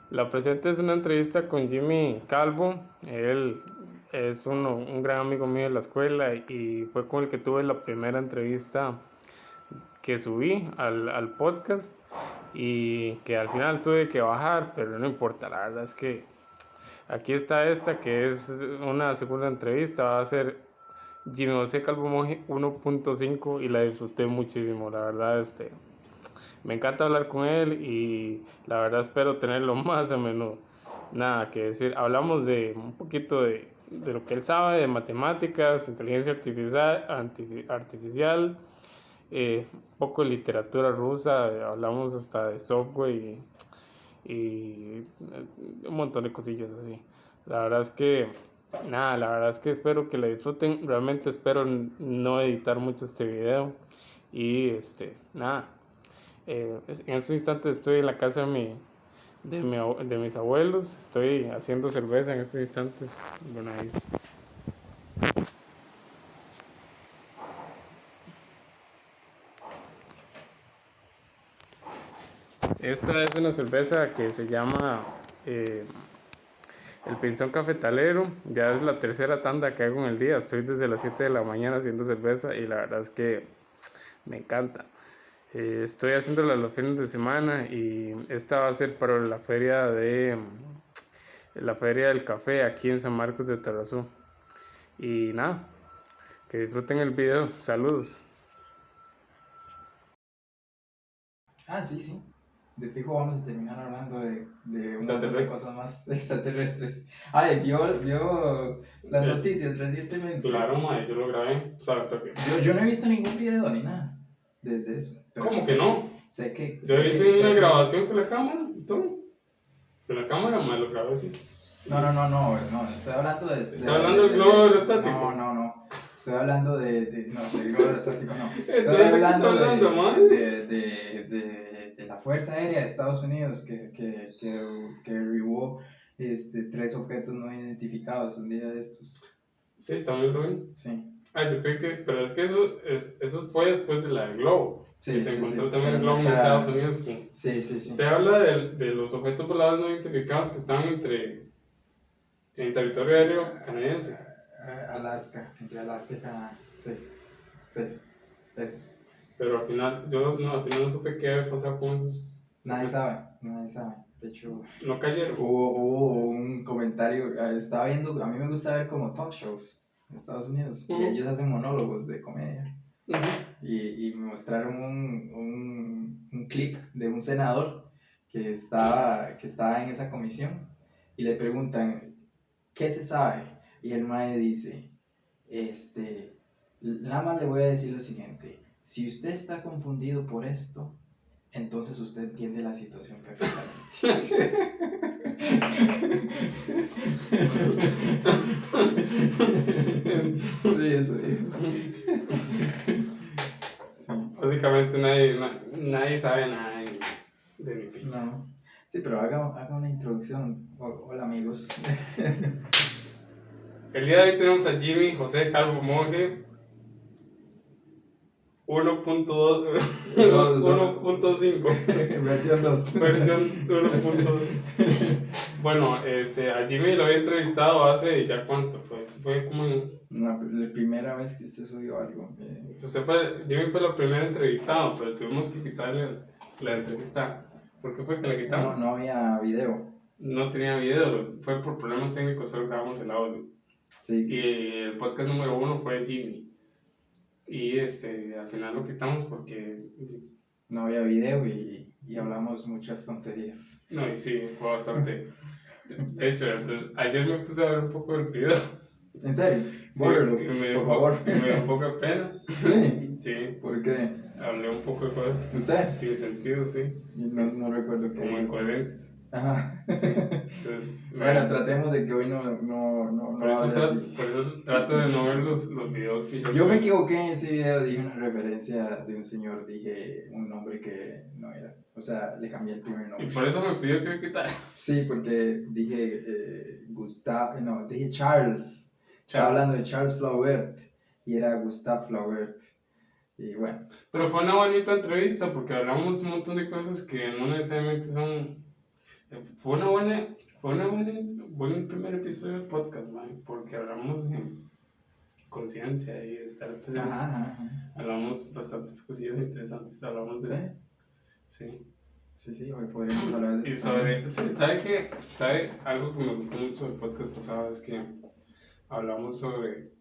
La presente es una entrevista con Jimmy Calvo. Él es un gran amigo mío de la escuela y fue con el que tuve la primera entrevista que subí al podcast y que al final tuve que bajar, pero no importa, la verdad es que aquí está esta que es una segunda entrevista, va a ser Jimmy José Calvo Monje 1.5 y la disfruté muchísimo, la verdad me encanta hablar con él y la verdad espero tenerlo más a menudo. Nada que decir, hablamos de un poquito de lo que él sabe, de matemáticas, inteligencia artificial, un poco de literatura rusa, hablamos hasta de software y un montón de cosillas así. La verdad es que, nada, la verdad es que espero que la disfruten, realmente espero no editar mucho este video y nada. En estos instantes estoy en la casa de mis abuelos, estoy haciendo cerveza en estos instantes. Bueno, ahí esta es una cerveza que se llama eh, el Pinzón Cafetalero. Ya es la tercera tanda que hago en el día. Estoy desde las 7 de la mañana haciendo cerveza y la verdad es que me encanta. Estoy haciéndola los fines de semana y esta va a ser para la feria del café aquí en San Marcos de Tarrazú. Y nada, que disfruten el video. Saludos. Ah, sí, sí. De fijo vamos a terminar hablando de un montón de Extraterrestres. cosas más extraterrestres. Ay, vio las Eh, noticias recientemente. claro, mae, yo lo grabé. O sea, toque. Yo no he visto ningún video ni nada de eso. Pero ¿Cómo que no? sé que, Yo sé hice que, una sé que. grabación con la cámara y todo. Con la cámara, mae, lo grabé así. Sí, No, no, sí. no, no, no, estoy hablando Está hablando del globo aerostático. no, no, no. Estoy habldo no, del globo aerostático no. Estoy Entonces, ¿de qué está hablando hablando, mae? de la Fuerza Aérea de Estados Unidos que derribó 3 objetos no identificados un día de estos. Sí, también lo vi. Sí, Ah, yo creo que. Pero es que eso fue después de la del globo. Que sí, se sí, encontró sí, también pero el no globo en Estados está. Unidos. Que Sí, sí, sí. usted habla de los objetos voladores no identificados que estaban en territorio aéreo canadiense. Alaska, entre Alaska y Canadá. Sí, sí, esos. Pero al final no supe qué había pasado con esos Nadie objetos. sabe, nadie sabe. De hecho, No cayeron. hubo un comentario, estaba viendo, a mí me gusta ver como talk shows en Estados Unidos y ellos hacen monólogos de comedia y me mostraron un clip de un senador que estaba en esa comisión y le preguntan, ¿qué se sabe? Y el mae dice, nada más le voy a decir lo siguiente, si usted está confundido por esto, entonces usted entiende la situación perfectamente. Sí, eso dijo. Básicamente nadie sabe nada de mi ficha. No. Sí, pero haga una introducción. Hola amigos. El día de hoy tenemos a Jimmy José Calvo Monje 1.2, 1.5, Versión 2. versión 1.2. Bueno, a Jimmy lo había entrevistado hace ya cuánto, pues fue como No, la primera vez que usted subió algo. Jimmy fue el primer entrevistado, pero tuvimos que quitarle la entrevista. ¿Por qué fue que la quitamos? No había video. No tenía video, fue por problemas técnicos, solo grabamos el audio. Sí. Y el podcast número 1 fue Jimmy. Y al final lo quitamos porque. No había video y hablamos muchas tonterías. No, y sí, fue bastante. De hecho, ayer me puse a ver un poco del video. ¿En serio? Sí, Bórrelo, por favor. me dio un poco de pena. Sí. Sí, ¿Por qué? hablé un poco de cosas ¿Usted? sin sentido, sí. No recuerdo qué. Como incoherentes. Ajá. Sí. Entonces, Bueno, tratemos de que hoy no por eso hable así. trato de no ver los videos que Yo me equivoqué en ese video, dije una referencia de un señor, dije un nombre que no era. O sea, le cambié el primer Y nombre. por eso me pidió que me quitara. Sí, porque dije Gustavo, no, dije Charles. Estaba hablando de Charles Flaubert y era Gustave Flaubert. Y bueno. Pero fue una bonita entrevista porque hablamos un montón de cosas que no necesariamente son Fue buen primer episodio del podcast, man, porque hablamos de conciencia y de estar presente. Hablamos bastantes cosillas interesantes, hablamos de... Sí, hoy podríamos hablar de eso. ¿Sabe? Algo que me gustó mucho del podcast pasado es que hablamos sobre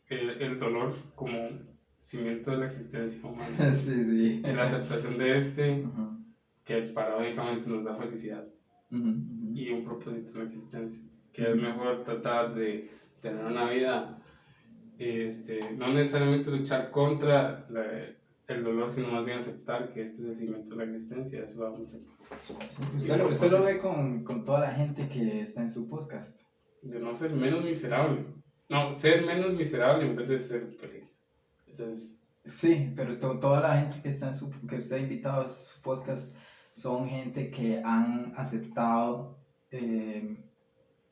el dolor como cimiento de la existencia humana. Sí. La aceptación de que paradójicamente nos da felicidad y un propósito en la existencia. Que es mejor tratar de tener una vida, no necesariamente luchar contra el dolor, sino más bien aceptar que este es el cimiento de la existencia. Eso da mucha paz. ¿Usted lo ve con toda la gente que está en su podcast? De no ser menos miserable. No, ser menos miserable en vez de ser feliz. Eso es... Sí, pero toda la gente que que usted ha invitado a su podcast son gente que han aceptado,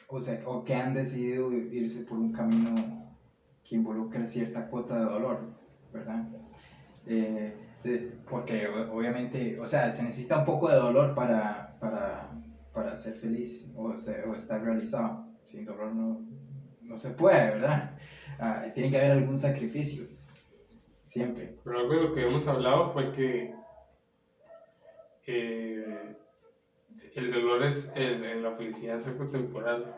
o que han decidido irse por un camino que involucra cierta cuota de dolor, ¿verdad? Porque obviamente, o sea, se necesita un poco de dolor para ser feliz o estar realizado. Sin dolor no se puede, ¿verdad? Tiene que haber algún sacrificio, siempre. Pero algo de lo que hemos hablado fue que el dolor la felicidad es algo temporal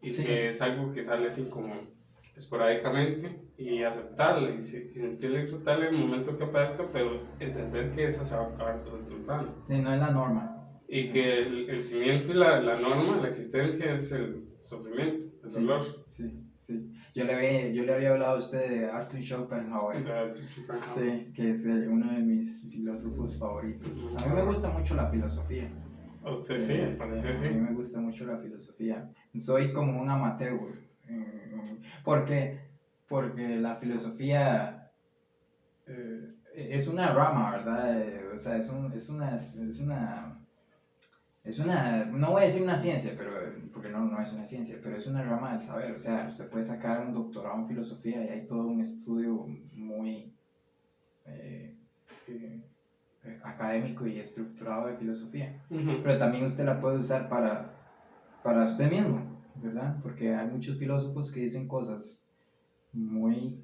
y que es algo que sale así como esporádicamente y aceptarlo y sentirlo y disfrutarlo en el momento que aparezca, pero entender que esa se va a acabar tarde o temprano. Y no es la norma. Y que el cimiento y la norma, la existencia es el sufrimiento, el dolor. Sí. Yo le había hablado a usted de Arthur Schopenhauer. Sí, que es uno de mis filósofos favoritos. A mí me gusta mucho la filosofía. A usted sí, al parecer sí. A mí me gusta mucho la filosofía. Soy como un amateur. Porque la filosofía es una rama, ¿verdad? O sea, es una, no voy a decir una ciencia, pero, porque no es una ciencia, pero es una rama del saber. O sea, usted puede sacar un doctorado en filosofía y hay todo un estudio muy académico y estructurado de filosofía. Pero también usted la puede usar para usted mismo, ¿verdad? Porque hay muchos filósofos que dicen cosas muy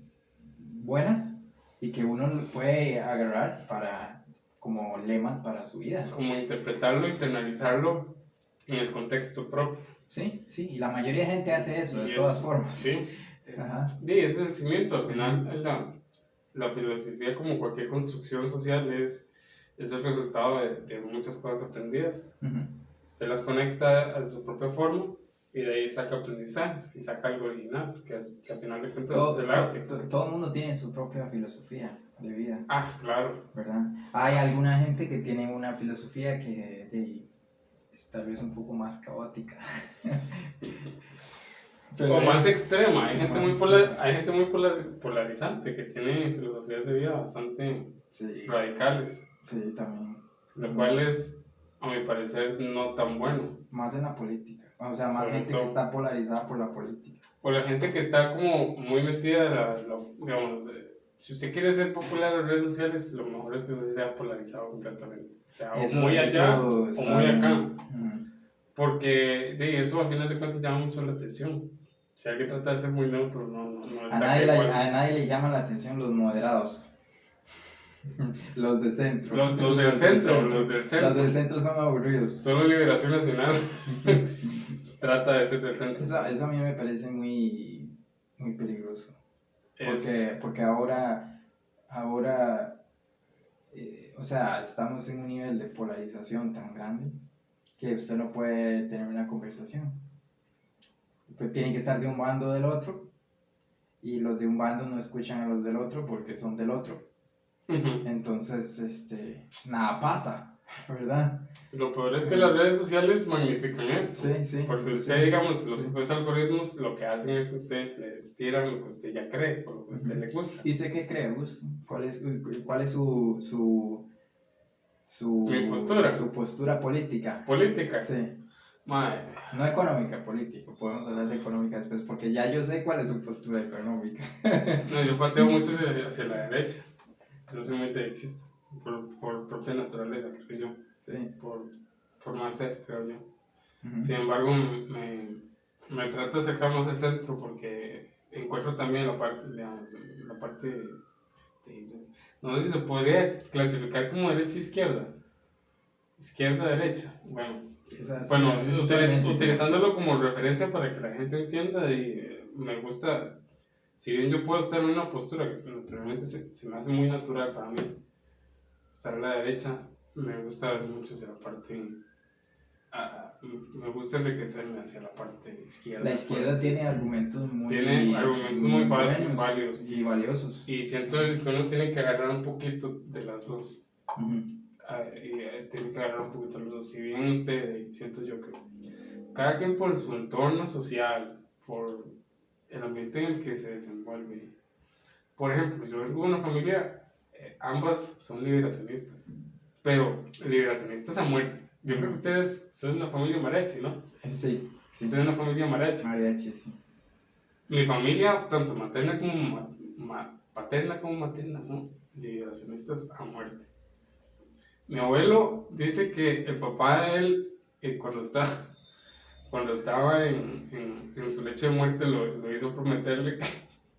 buenas y que uno puede agarrar como lema para su vida. Como interpretarlo, internalizarlo en el contexto propio. Sí, y la mayoría de gente hace eso, de todas formas. Sí, ese es el cimiento. Al final, la filosofía, como cualquier construcción social, es el resultado de muchas cosas aprendidas. Usted las conecta a su propia forma y de ahí saca aprendizajes y saca algo original, que al final de cuentas es el arte. Todo el mundo tiene su propia filosofía de vida. Claro. ¿Verdad? Hay alguna gente que tiene una filosofía que es tal vez un poco más caótica. O más extrema. Hay gente muy polarizante que tiene filosofías de vida bastante radicales. Sí, también. Lo cual es, a mi parecer, no tan bueno. Más en la política. O sea, más gente que está polarizada por la política. O la gente que está como muy metida, digamos, si usted quiere ser popular en las redes sociales, lo mejor es que usted sea polarizado completamente. O sea, o muy allá o muy acá. Porque eso al final de cuentas llama mucho la atención. Si alguien trata de ser muy neutro, no está a nadie le llama la atención los moderados. Los de centro. Los del centro. Los del centro son aburridos. Solo Liberación Nacional trata de ser del centro. Eso a mí me parece muy, muy peligroso. Porque ahora o sea, estamos en un nivel de polarización tan grande que usted no puede tener una conversación. Pues tienen que estar de un bando o del otro, y los de un bando no escuchan a los del otro porque son del otro. Entonces, nada pasa, ¿verdad? Lo peor es que las redes sociales magnifican esto. Sí. Porque usted, digamos, los algoritmos lo que hacen es que usted le tiran lo que usted ya cree, o lo que a usted le gusta. ¿Y usted qué cree, Gus? ¿Cuál es su Mi postura? Su postura política. ¿Política? Sí. Madre. No económica, política. Podemos hablar de económica después, porque ya yo sé cuál es su postura económica. No, yo pateo mucho hacia la derecha. Yo soy muy derechista. por propia naturaleza, creo yo, Sí. por más ser, creo yo. Ujú. Sin embargo, me trato de acercar más al centro porque encuentro también la parte, digamos, la parte no sé si se podría clasificar como derecha-izquierda, izquierda-derecha, bueno, También es totalmente utilizándolo como referencia para que la gente entienda y me gusta, si bien yo puedo estar en una postura que naturalmente se me hace muy natural para mí, estar a la derecha, me gusta ver mucho hacia la parte, me gusta enriquecerme hacia la parte izquierda. La izquierda tiene argumentos muy buenos válidos y valiosos. y siento que uno tiene que agarrar un poquito de las dos. Uh-huh. Tiene que agarrar un poquito de los dos. Si bien usted, siento yo que cada quien por su entorno social, por el ambiente en el que se desenvuelve. Por ejemplo, yo vengo de una familia, ambas son liberacionistas, pero liberacionistas a muerte. Yo creo que ustedes son una familia mariachi, ¿no? Sí. Ustedes son una familia mariachi. Mariachi, sí. Mi familia, tanto materna como paterna como materna, son liberacionistas a muerte. Mi abuelo dice que el papá de él, cuando estaba en su lecho de muerte, lo hizo prometerle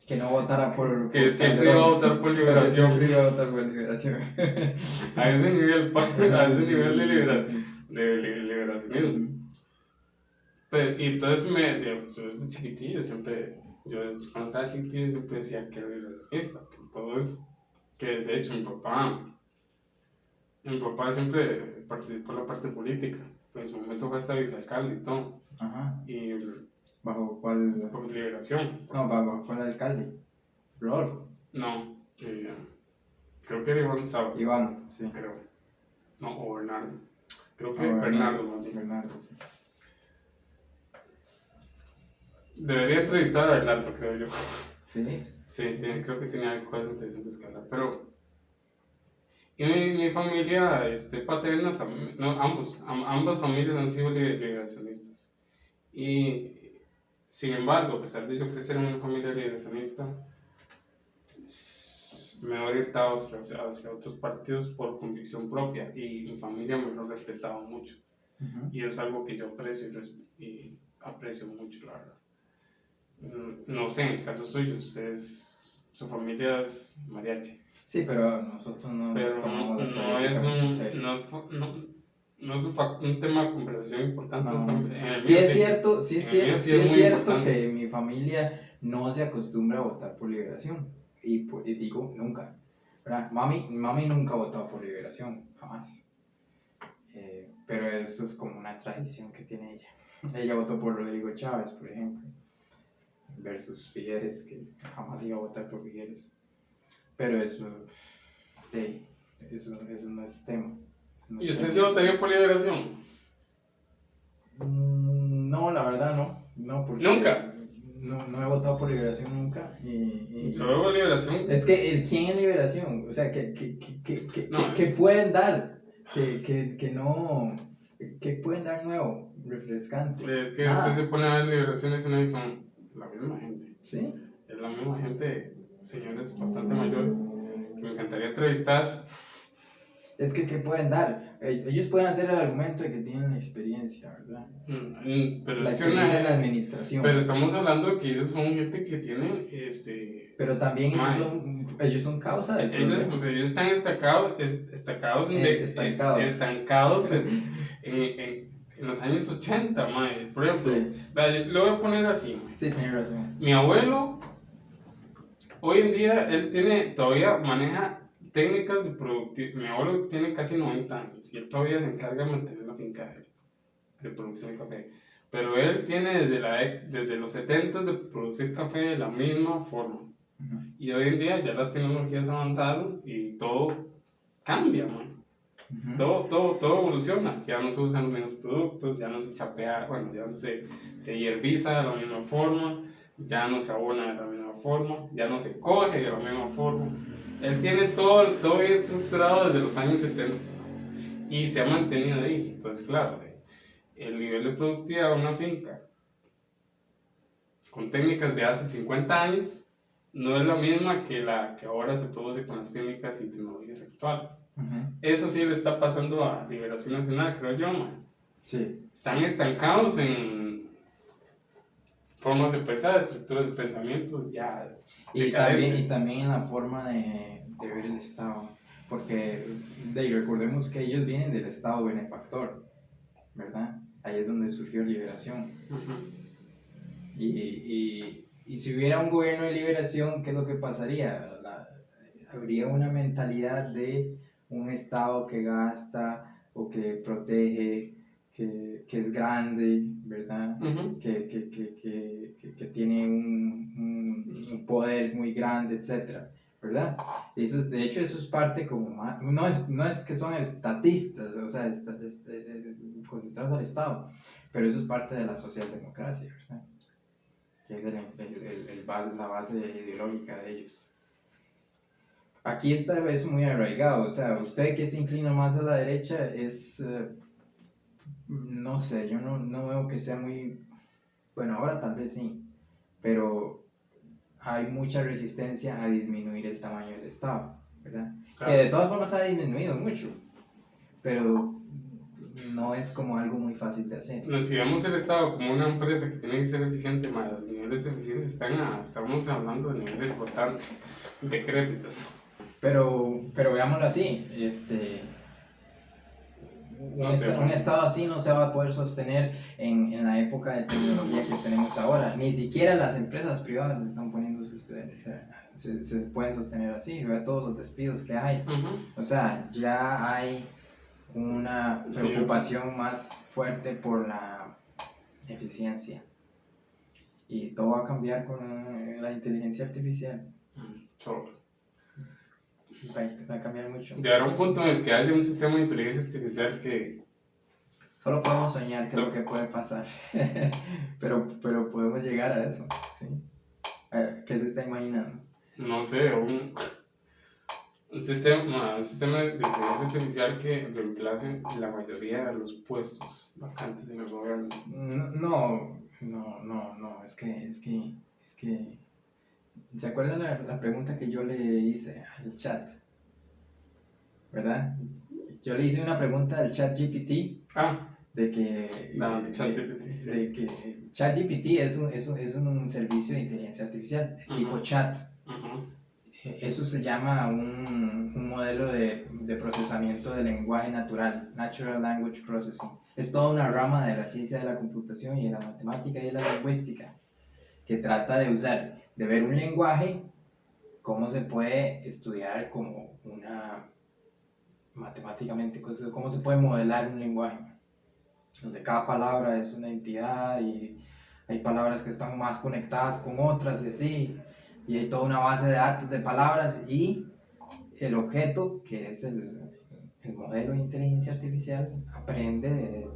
que no votara que siempre iba a votar por liberación. Siempre iba a votar por liberación. A ese nivel de liberacionismo. Pero, y entonces yo desde chiquitillo yo cuando estaba chiquitillo siempre decía que era liberacionista, por todo eso. Que de hecho mi papá siempre participó en la parte política. En su momento fue hasta vicealcalde y todo. Ajá. Y ¿Bajo cuál? Por liberación. No, ¿bajo cuál alcalde? ¿Rodolfo? No, creo que era Iván Sabas. Iván, sí. Creo. No, o Bernardo. Creo que Bernardo más bien. Bernardo, sí. Debería entrevistar a Bernardo, creo yo. ¿Sí? Sí, creo que tenía cosas interesantes que hablar, pero... Y mi familia paterna también, no, ambas familias han sido liberacionistas. Y sin embargo, a pesar de yo crecer en una familia liberacionista, me he orientado hacia otros partidos por convicción propia y mi familia me lo ha respetado mucho. Uh-huh. Y es algo que yo aprecio y aprecio mucho, la verdad. No sé, en el caso suyo, su familia es mariachi. Sí, pero nosotros no tomamos no es un tema de conversación importante. No. Sí es cierto que mi familia no se acostumbra a votar por liberación. Y digo, nunca. Mami nunca votó por liberación, jamás. Pero eso es como una tradición que tiene ella. Ella votó por Rodrigo Chávez, por ejemplo, versus Figueres, que jamás iba a votar por Figueres. Pero eso no es tema. ¿Y usted se votaría por liberación? No, la verdad no. Porque ¿Nunca? No he votado por liberación nunca. Yo veo liberación. Es que, ¿quién es liberación? O sea, ¿qué pueden dar? ¿Qué pueden dar nuevo, refrescante? Es que usted se pone a ver liberaciones y son la misma gente. ¿Sí? Es la misma gente, señores bastante mayores, que me encantaría entrevistar. Es que, ¿qué pueden dar? Ellos pueden hacer el argumento de que tienen experiencia, ¿verdad? Pero la es experiencia en la administración. Pero estamos hablando de que ellos son gente que tiene, Pero también ellos son causa del problema. Ellos están estancados en los años 80, mae. Por ejemplo, sí. Lo voy a poner así, mae. Sí, tiene razón. Mi abuelo, hoy en día, todavía maneja técnicas de productividad. Mi abuelo tiene casi 90 años y él todavía se encarga de mantener la finca de producción de café. Pero él tiene desde los 70 de producir café de la misma forma. Uh-huh. Y hoy en día ya las tecnologías avanzaron y todo cambia, man. Uh-huh. Todo evoluciona. Ya no se usan los mismos productos, ya no se chapea, ya no se hierbiza de la misma forma, ya no se abona de la misma forma, ya no se coge de la misma forma. Él tiene todo bien estructurado desde los años 70 y se ha mantenido ahí. Entonces, claro, el nivel de productividad de una finca con técnicas de hace 50 años no es la misma que la que ahora se produce con las técnicas y tecnologías actuales. Eso sí le está pasando a Liberación Nacional, creo yo, man. Sí. Están estancados en formas de pensar, estructuras de pensamiento ya Y decadentes. también en la forma de ver el Estado, porque recordemos que ellos vienen del Estado benefactor, ¿verdad? Ahí es donde surgió Liberación. Y si hubiera un gobierno de liberación, ¿qué es lo que pasaría? Habría una mentalidad de un Estado que gasta o que protege, que es grande, ¿verdad? Que tiene un poder muy grande, etc. ¿Verdad? De hecho, eso es parte como más, no es que son estatistas, o sea, concentrados al Estado, pero eso es parte de la socialdemocracia, ¿verdad? Que es la base ideológica de ellos. Aquí esta vez muy arraigado, o sea, usted que se inclina más a la derecha es, no sé, yo no veo que sea muy, bueno, ahora tal vez sí, pero hay mucha resistencia a disminuir el tamaño del Estado, ¿verdad? Claro. Que de todas formas ha disminuido mucho, pero no es como algo muy fácil de hacer. Si vemos el Estado como una empresa que tiene que ser eficiente, más los niveles de eficiencia estamos hablando de niveles bastante decrépitos. Pero veámoslo así, un estado así no se va a poder sostener en la época de tecnología que tenemos ahora. Ni siquiera las empresas privadas están poniendo se pueden sostener así. Vea todos los despidos que hay. O sea, ya hay una preocupación más fuerte por la eficiencia. Y todo va a cambiar con la inteligencia artificial. Va a cambiar mucho. Llegará un punto en el que haya un sistema de inteligencia artificial que... Solo podemos soñar que es lo que puede pasar. pero podemos llegar a eso. ¿Sí? ¿Qué se está imaginando? No sé, un sistema de inteligencia artificial que reemplace la mayoría de los puestos vacantes en el gobierno. No, es que ¿se acuerdan la pregunta que yo le hice al chat? ¿Verdad? Yo le hice una pregunta al chat GPT. De que ChatGPT es un servicio de inteligencia artificial tipo chat. Eso se llama un modelo de procesamiento de lenguaje natural, Natural Language Processing. Es toda una rama de la ciencia de la computación y de la matemática y de la lingüística que trata de ver un lenguaje, cómo se puede estudiar como matemáticamente, cómo se puede modelar un lenguaje, donde cada palabra es una entidad y hay palabras que están más conectadas con otras y así, y hay toda una base de datos de palabras y el objeto, que es el modelo de inteligencia artificial, aprende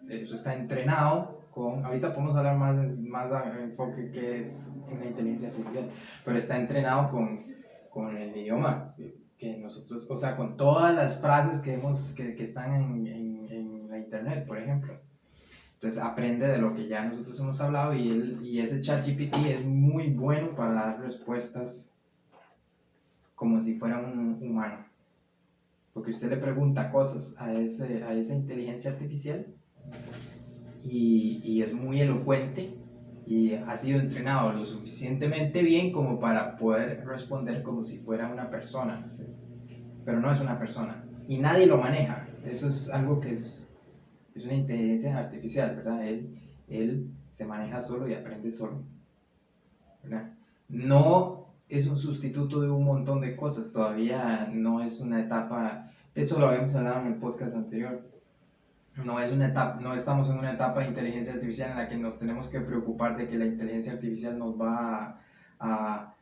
eso está entrenado con, ahorita podemos hablar más enfoque que es en la inteligencia artificial, pero está entrenado con el idioma que nosotros, o sea, con todas las frases que están en la internet, por ejemplo. Entonces aprende de lo que ya nosotros hemos hablado y ese ChatGPT es muy bueno para dar respuestas como si fuera un humano. Porque usted le pregunta cosas a esa inteligencia artificial y es muy elocuente y ha sido entrenado lo suficientemente bien como para poder responder como si fuera una persona. Pero no es una persona y nadie lo maneja. Eso es algo que es una inteligencia artificial, ¿verdad? Él se maneja solo y aprende solo, ¿verdad? No es un sustituto de un montón de cosas, todavía no es una etapa, eso lo habíamos hablado en el podcast anterior, no estamos en una etapa de inteligencia artificial en la que nos tenemos que preocupar de que la inteligencia artificial nos va a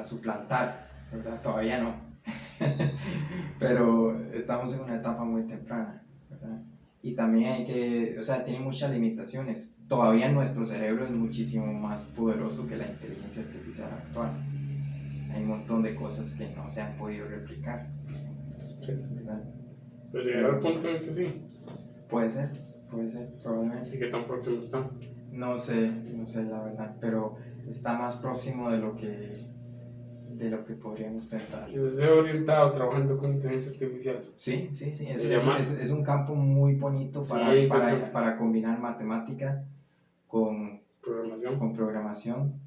suplantar, ¿verdad? Todavía no. Pero estamos en una etapa muy temprana, ¿verdad? Y también tiene muchas limitaciones. Todavía nuestro cerebro es muchísimo más poderoso que la inteligencia artificial actual. Hay un montón de cosas que no se han podido replicar, ¿verdad? Pero llegará al punto en el que sí. Puede ser, probablemente. ¿Y qué tan próximo está? No sé la verdad, pero está más próximo de lo que de lo que podríamos pensar. Yo estoy orientado trabajando con inteligencia artificial. Sí, es un campo muy bonito para combinar matemática con programación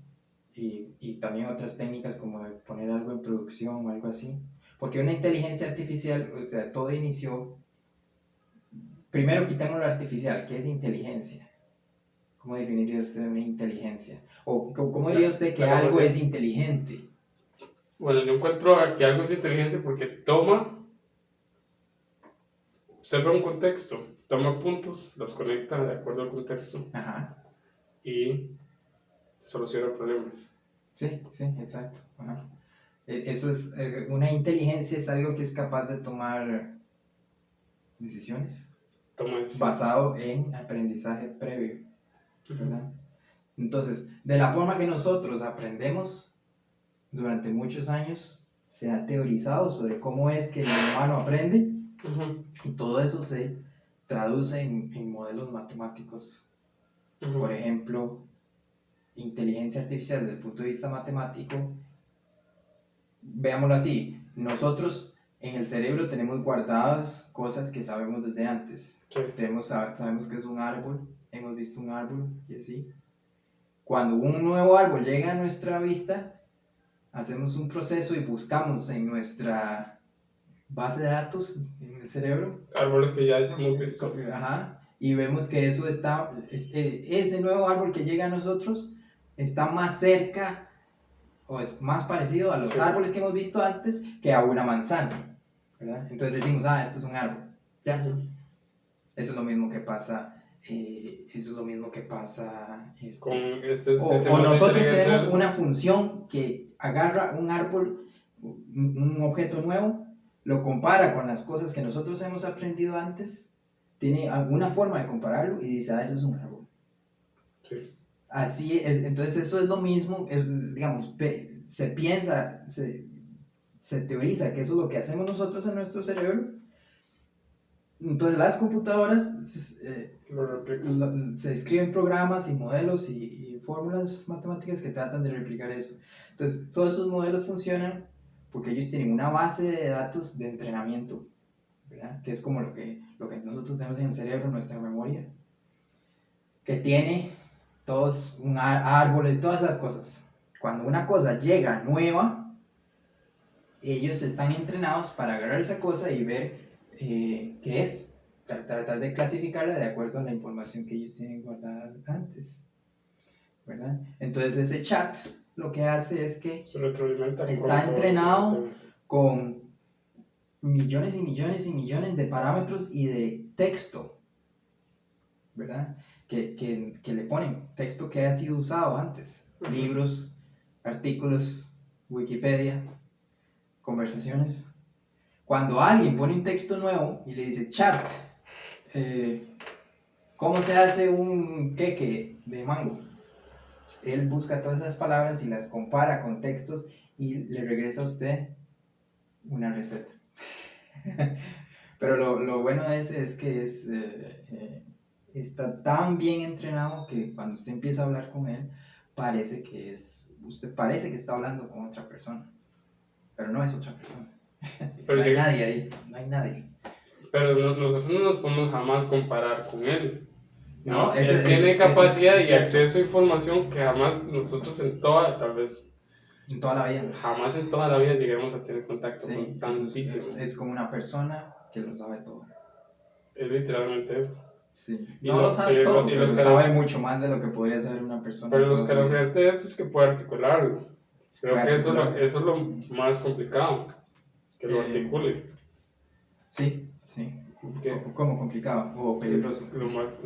y también otras técnicas como de poner algo en producción o algo así. Porque una inteligencia artificial, o sea, todo inició. Primero quitamos lo artificial, ¿qué es inteligencia? ¿Cómo definiría usted una inteligencia? ¿O cómo diría usted que algo es inteligente? Bueno, yo encuentro que algo es inteligencia porque observa un contexto, toma puntos, los conecta de acuerdo al contexto. Ajá. Y soluciona problemas. Sí, exacto. Ajá. Eso es, una inteligencia es algo que es capaz de tomar decisiones. Basado en aprendizaje previo, ¿verdad? Entonces, de la forma que nosotros aprendemos durante muchos años, se ha teorizado sobre cómo es que el humano aprende, y todo eso se traduce en modelos matemáticos. Por ejemplo, inteligencia artificial desde el punto de vista matemático, veámoslo así, nosotros en el cerebro tenemos guardadas cosas que sabemos desde antes. Sí. Sabemos que es un árbol, hemos visto un árbol y así. Cuando un nuevo árbol llega a nuestra vista, hacemos un proceso y buscamos en nuestra base de datos en el cerebro árboles que ya hemos visto. Ajá, y vemos que eso está, ese nuevo árbol que llega a nosotros está más cerca o es más parecido a los árboles que hemos visto antes que a una manzana, ¿verdad? Entonces decimos, esto es un árbol, ¿ya? Eso es lo mismo que pasa, con o nosotros tenemos una función que agarra un árbol, un objeto nuevo, lo compara con las cosas que nosotros hemos aprendido antes, tiene alguna forma de compararlo y dice, eso es un árbol. Sí. Así es, entonces eso es lo mismo, digamos, se piensa, se teoriza que eso es lo que hacemos nosotros en nuestro cerebro. Entonces las computadoras se escriben programas y modelos y fórmulas matemáticas que tratan de replicar eso. Entonces todos esos modelos funcionan porque ellos tienen una base de datos de entrenamiento, ¿verdad? Que es como lo que nosotros tenemos en el cerebro, nuestra memoria, que tiene todos árboles, todas esas cosas. Cuando una cosa llega nueva, ellos están entrenados para agarrar esa cosa y ver qué es, tratar de clasificarla de acuerdo a la información que ellos tienen guardada antes, ¿verdad? Entonces ese chat lo que hace es que está entrenado con millones y millones y millones de parámetros y de texto, ¿verdad? Que le ponen texto que ha sido usado antes, libros, artículos, Wikipedia, conversaciones. Cuando alguien pone un texto nuevo y le dice chat, ¿cómo se hace un queque de mango? Él busca todas esas palabras y las compara con textos y le regresa a usted una receta. Pero lo bueno de ese es que está tan bien entrenado que cuando usted empieza a hablar con él, usted parece que está hablando con otra persona, pero no es otra persona. No hay nadie ahí, no hay nadie. Pero nosotros no nos podemos jamás comparar con él. No, él tiene capacidad y acceso a información que jamás nosotros en toda la vida jamás en toda la vida lleguemos a tener contacto con tantísimo. Es como una persona que lo sabe todo. Es literalmente eso. Sí. No lo sabe todo, pero sabe mucho más de lo que podría saber una persona. Pero lo escalofriante de esto es que puede articularlo. Creo que eso es lo más complicado, que lo articule. Sí. ¿Cómo complicado o peligroso? Lo más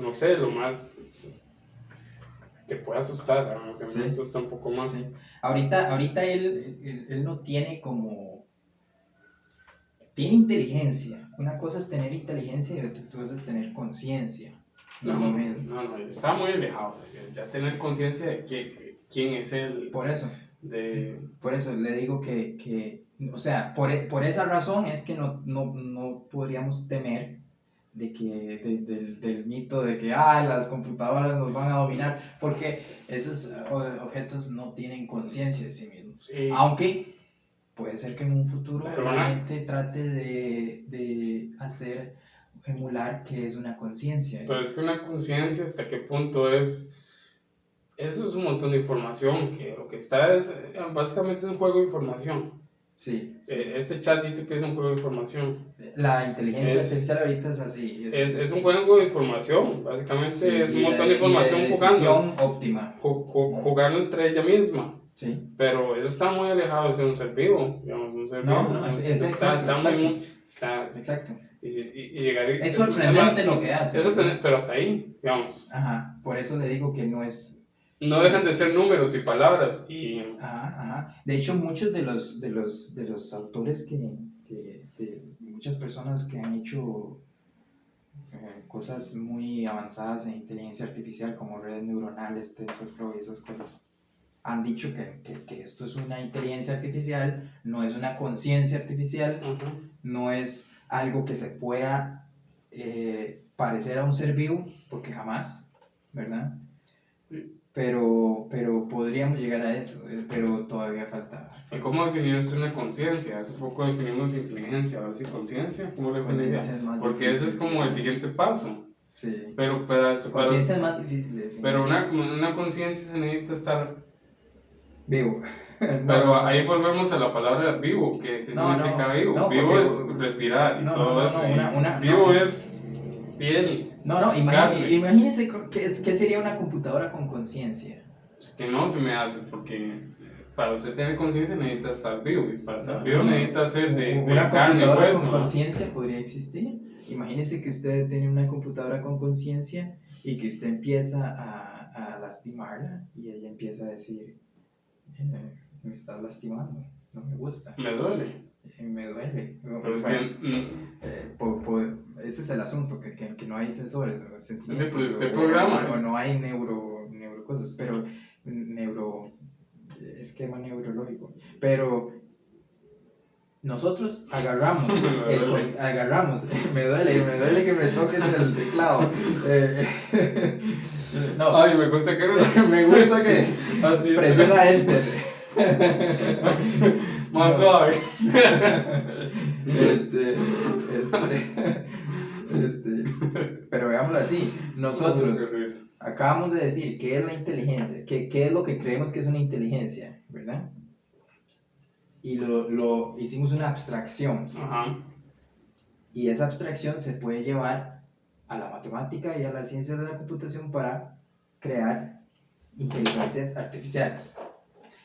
que puede asustar, aunque me asusta un poco más. Sí. Ahorita él no tiene tiene inteligencia. Una cosa es tener inteligencia y otra cosa es tener conciencia. No, está muy alejado. Ya tener conciencia de quién es él. Por eso le digo que o sea, por esa razón es que no podríamos temer del mito de que las computadoras nos van a dominar, porque esos objetos no tienen conciencia de sí mismos. Sí. Aunque puede ser que en un futuro Pero la gente trate de emular que es una conciencia. Pero es que una conciencia, ¿hasta qué punto es? Eso es un montón de información, que lo que está es, básicamente es un juego de información. Sí. Este chat GTP es un juego de información. La inteligencia artificial ahorita es así. Es un juego de información, básicamente sí, es un montón de información de jugando. Óptima. Jugando entre ella misma. Sí. Pero eso está muy alejado de ser un ser vivo, digamos, un ser vivo. No, exacto. Y llegar a... Es sorprendente lo que hace. Es sorprendente, pero hasta ahí, digamos. Ajá, por eso le digo que no es... No dejan de ser números y palabras y... Ajá. De hecho, muchos de los autores de muchas personas que han hecho cosas muy avanzadas en inteligencia artificial como redes neuronales, TensorFlow y esas cosas, han dicho que esto es una inteligencia artificial, no es una conciencia artificial, no es algo que se pueda parecer a un ser vivo, porque jamás, ¿verdad? Pero podríamos llegar a eso, pero todavía falta. ¿Y cómo definir una conciencia? Hace poco definimos inteligencia, ahora sí conciencia, ¿cómo lo definiría? Porque ese es como el siguiente paso. Sí. Pero conciencia es más difícil de definir. Pero una conciencia se necesita estar vivo. Pero ahí volvemos a la palabra vivo, ¿qué significa vivo? Vivo es respirar y todo eso. Vivo es piel. Imagínese qué sería una computadora con conciencia. Es que no se me hace, porque para usted tener conciencia necesita estar vivo, y para estar vivo necesita ser de carne y hueso. Una computadora con conciencia podría existir. Imagínese que usted tiene una computadora con conciencia y que usted empieza a lastimarla y ella empieza a decir, me estás lastimando, no me gusta. Me duele. Me duele. Pero es ese es el asunto, que no hay sensores, sentimientos, pero usted programa. O no hay neurocosas, pero esquema neurológico. Pero nosotros agarramos, me duele que me toques el teclado. No. Ay, me gusta que así presiona Enter. Más suave. Pero veámoslo así, nosotros acabamos de decir qué es la inteligencia, qué es lo que creemos que es una inteligencia, ¿verdad? Y lo hicimos una abstracción. Ajá. Y esa abstracción se puede llevar a la matemática y a la ciencia de la computación para crear inteligencias artificiales.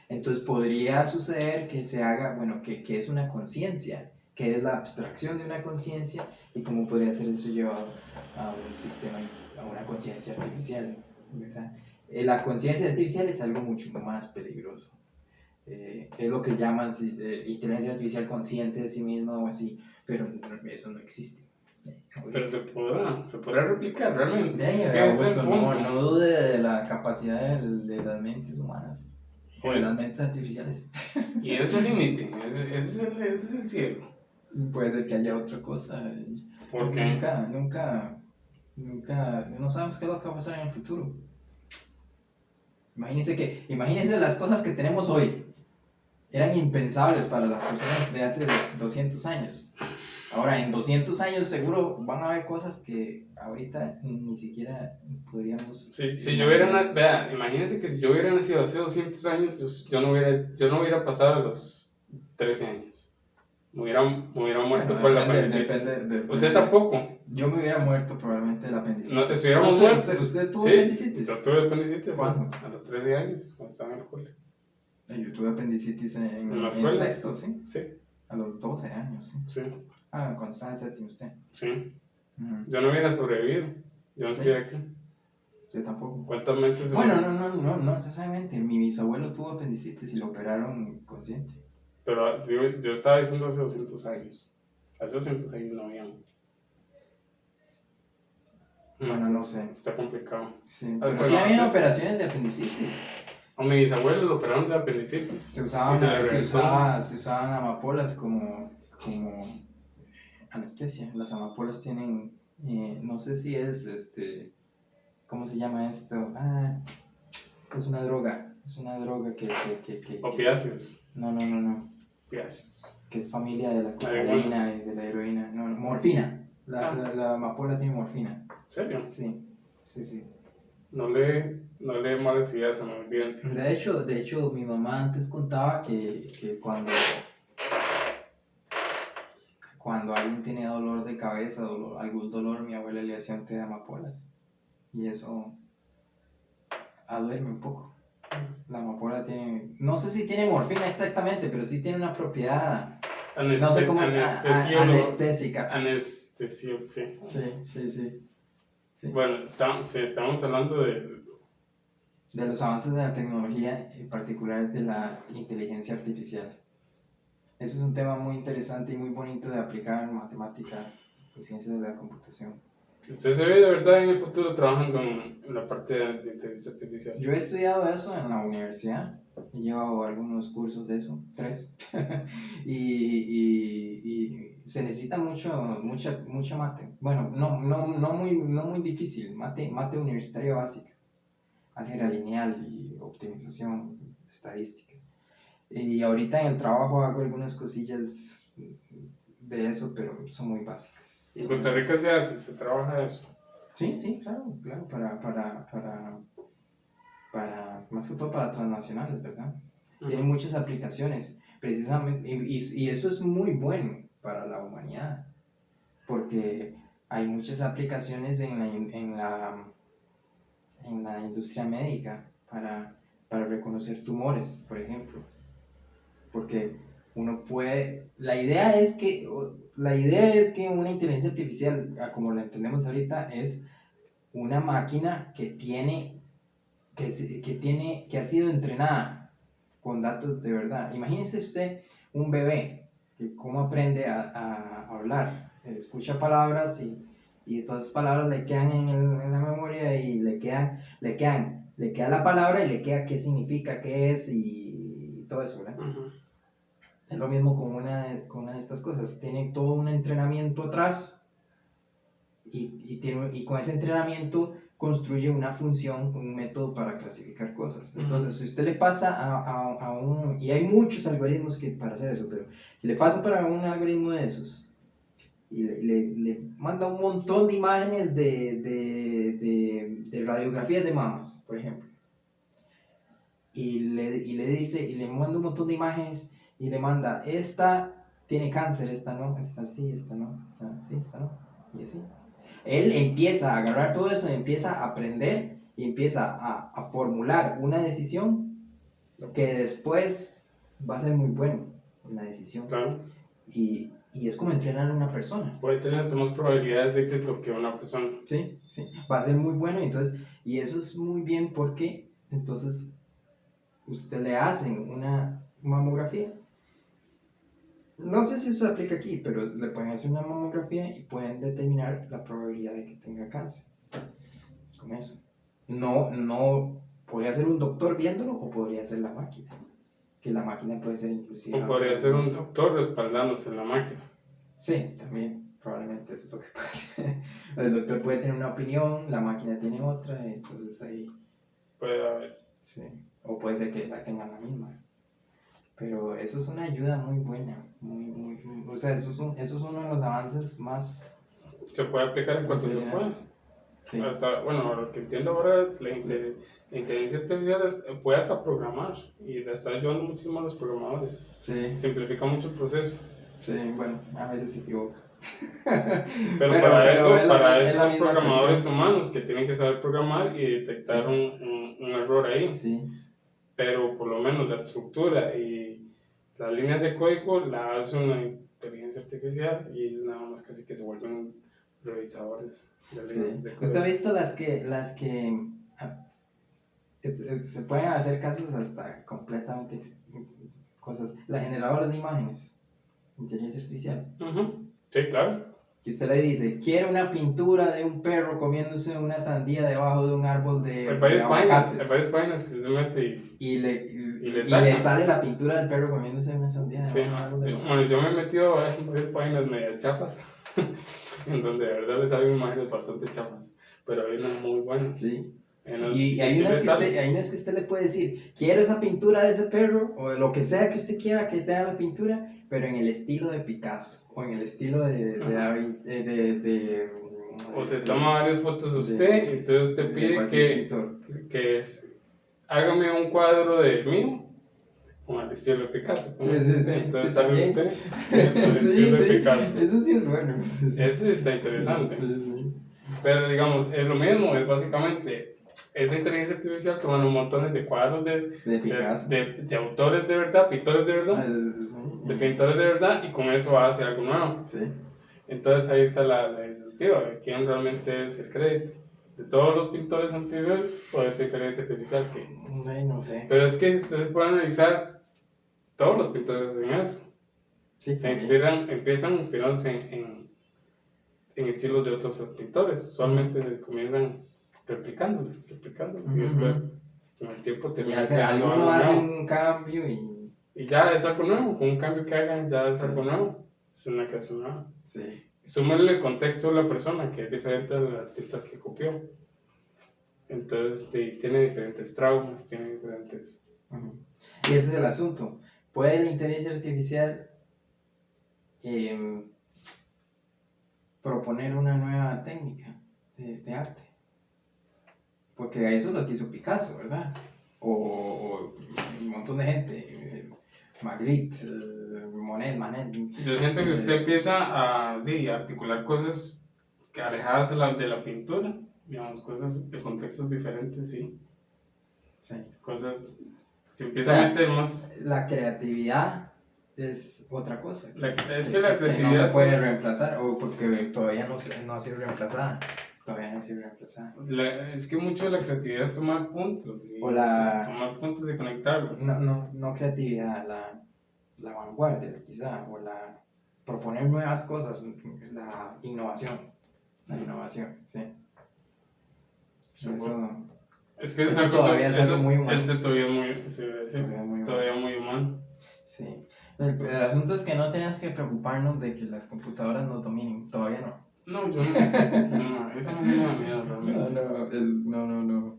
Entonces podría suceder que se haga, que es una conciencia, que es la abstracción de una conciencia, y cómo podría ser eso llevado a un sistema, a una conciencia artificial, ¿verdad? La conciencia artificial es algo mucho más peligroso. Es lo que llaman inteligencia artificial consciente de sí misma o así, pero eso no existe. Pero se podrá replicar realmente. No dude de la capacidad de las mentes humanas. O de las mentes artificiales. Y ese es el límite, ese es el cielo. Puede ser que haya otra cosa. ¿Por qué? Nunca, no sabemos qué es lo que va a pasar en el futuro. Imagínense las cosas que tenemos hoy. Eran impensables para las personas de hace 200 años. Ahora, en 200 años seguro van a haber cosas que ahorita ni siquiera podríamos... Imagínense que si yo hubiera nacido hace 200 años, yo no hubiera pasado los 13 años. Me hubiera muerto por la apendicitis. ¿Usted tampoco? Yo me hubiera muerto probablemente de la apendicitis. No, estuviéramos muertos. ¿Usted tuvo apendicitis? Yo tuve apendicitis. ¿Cuándo? A los 13 años, cuando estaba en la escuela. Yo tuve apendicitis en la escuela. En sexto, ¿sí? Sí. A los 12 años, ¿sí? Sí. Cuando estaba en séptimo usted. Sí. Yo no hubiera sobrevivido. Yo no estoy aquí. Yo tampoco. ¿Cuántas mentes? Bueno, no necesariamente. Mi bisabuelo tuvo apendicitis y lo operaron consciente. Pero yo estaba diciendo hace 200 años. Hace 200 años no había. Bueno, no sé. Está complicado. Sí, pero sí había operaciones de apendicitis. A mi bisabuelo lo operaron de apendicitis. Se usaban amapolas como anestesia. Las amapolas tienen, no sé si es, ¿cómo se llama esto? Es una droga que... Opiáceos. No. opiáceos. Que es familia de la cocaína y de la heroína. No, morfina. La amapola tiene morfina. ¿En serio? Sí. No le malas ideas a la audiencia. De hecho, mi mamá antes contaba que cuando alguien tiene dolor de cabeza o algún dolor, mi abuela le hacía un té de amapolas. Y eso duerme un poco. La amapola tiene, no sé si tiene morfina exactamente, pero sí tiene una propiedad, no sé cómo, anestésica. Anestesio, sí. Sí. Bueno, estamos hablando de los avances de la tecnología, en particular de la inteligencia artificial. Eso es un tema muy interesante y muy bonito de aplicar en matemática y ciencias de la computación. ¿Usted se ve de verdad en el futuro trabajando en la parte de inteligencia artificial? Yo he estudiado eso en la universidad, he llevado algunos cursos de eso, 3, y se necesita mucha mate. Bueno, no muy difícil, mate universitaria básica, álgebra lineal y optimización estadística. Y ahorita en el trabajo hago algunas cosillas de eso, pero son muy básicas. ¿En Costa Rica se trabaja eso? Sí, claro, para más que todo para transnacionales, ¿verdad? Uh-huh. Tiene muchas aplicaciones, precisamente, y eso es muy bueno para la humanidad, porque hay muchas aplicaciones en la industria médica para reconocer tumores, por ejemplo, porque uno puede, la idea es que una inteligencia artificial, como la entendemos ahorita, es una máquina que ha sido entrenada con datos de verdad. Imagínese usted un bebé que cómo aprende a hablar, escucha palabras y todas esas palabras le quedan en la memoria y le queda la palabra y le queda qué significa, qué es y todo eso, ¿verdad? Uh-huh. Es lo mismo con una de estas cosas, tiene todo un entrenamiento atrás y con ese entrenamiento construye una función, un método para clasificar cosas. Entonces, si usted le pasa a un... Y hay muchos algoritmos para hacer eso, pero si le pasa para un algoritmo de esos y le manda un montón de imágenes de radiografías de mamas, por ejemplo, y le manda un montón de imágenes y le manda, esta tiene cáncer, esta no, esta sí, esta no, esta sí, esta no, y así. Él empieza a agarrar todo eso, empieza a aprender y empieza a formular una decisión que después va a ser muy bueno en la decisión. Claro. Y es como entrenar a una persona. Puede tener hasta más probabilidades de éxito que una persona. Sí, va a ser muy bueno. Entonces, y eso es muy bien porque entonces usted le hacen una mamografía. No sé si eso se aplica aquí, pero le pueden hacer una mamografía y pueden determinar la probabilidad de que tenga cáncer. Con eso. No podría ser un doctor viéndolo o podría ser la máquina. Que la máquina puede ser inclusive. O podría ser un doctor respaldándose en la máquina. Sí, también. Probablemente eso es lo que pase. El doctor puede tener una opinión, la máquina tiene otra, entonces ahí. Puede haber. Sí. O puede ser que la tengan la misma. Pero eso es una ayuda muy buena, muy, o sea, eso es uno de los avances más... Se puede aplicar en cuanto se pueda. Sí. Hasta, bueno, lo que entiendo ahora, la inteligencia artificial puede hasta programar y le está ayudando muchísimo a los programadores. Sí. Simplifica mucho el proceso. Sí, bueno, a veces se equivoca. pero para eso son programadores humanos que tienen que saber programar y detectar un error ahí. Sí. Pero por lo menos la estructura y las líneas de código la hace una inteligencia artificial y ellos nada más casi que se vuelven revisadores de líneas de código. ¿Usted ha visto las que se pueden hacer casos hasta completamente cosas? La generadora de imágenes, inteligencia artificial. Uh-huh. Sí, claro. Que usted le dice, quiero una pintura de un perro comiéndose una sandía debajo de un árbol de aguacates. Hay varias páginas que se mete y le sale la pintura del perro comiéndose una sandía debajo de un árbol de aguacates. Bueno, yo me he metido en varias páginas medias chafas, en donde de verdad le salen imágenes bastante chafas, pero hay unas muy buenas. Sí. Y hay unas que usted le puede decir, quiero esa pintura de ese perro, o de lo que sea que usted quiera que sea la pintura, pero en el estilo de Picasso, o en el estilo o se toma varias fotos usted, y entonces usted pide que hágame un cuadro de mío, con el estilo de Picasso. Sí. Entonces sale usted con el estilo de Picasso. Eso sí es bueno. Ese está interesante. Sí. Pero digamos, es lo mismo, es básicamente esa inteligencia artificial tomando montones de cuadros de autores de verdad, pintores de verdad, de pintores de verdad, y con eso hace algo nuevo. Sí. Entonces ahí está la disyuntiva de quién realmente es el crédito. De todos los pintores anteriores o de esta inteligencia artificial que... No sé. Pero es que si usted se puede analizar, todos los pintores hacen eso. Sí, empiezan inspirándose en estilos de otros pintores. Usualmente se comienzan replicándolos, y después con el tiempo terminan creando algo hace nuevo. Un cambio y ya es algo nuevo. Con un cambio que hagan ya es algo nuevo. Es una creación nueva. Sí. Súmale el contexto de la persona, que es diferente al artista que copió. Entonces tiene diferentes traumas, tiene diferentes... Y ese es el asunto. ¿Puede la inteligencia artificial proponer una nueva técnica de arte? Porque eso es lo que hizo Picasso, ¿verdad? O un montón de gente, Magritte, Monet, Manet. Yo siento que usted empieza a articular cosas alejadas de la pintura, digamos, cosas de contextos diferentes, sí. Cosas, se empieza a meter más... La creatividad es otra cosa. Es que la creatividad... Que no se puede reemplazar, o porque todavía no ha sido reemplazada. Es que mucho de la creatividad es tomar puntos tomar puntos y conectarlos. No creatividad, la vanguardia quizá, o proponer nuevas cosas, la innovación, sí. Es que eso todavía es algo muy humano. Eso todavía muy humano. Sí. El asunto es que no tenemos que preocuparnos de que las computadoras nos dominen, todavía no. No, yo no, eso no me da miedo realmente. No.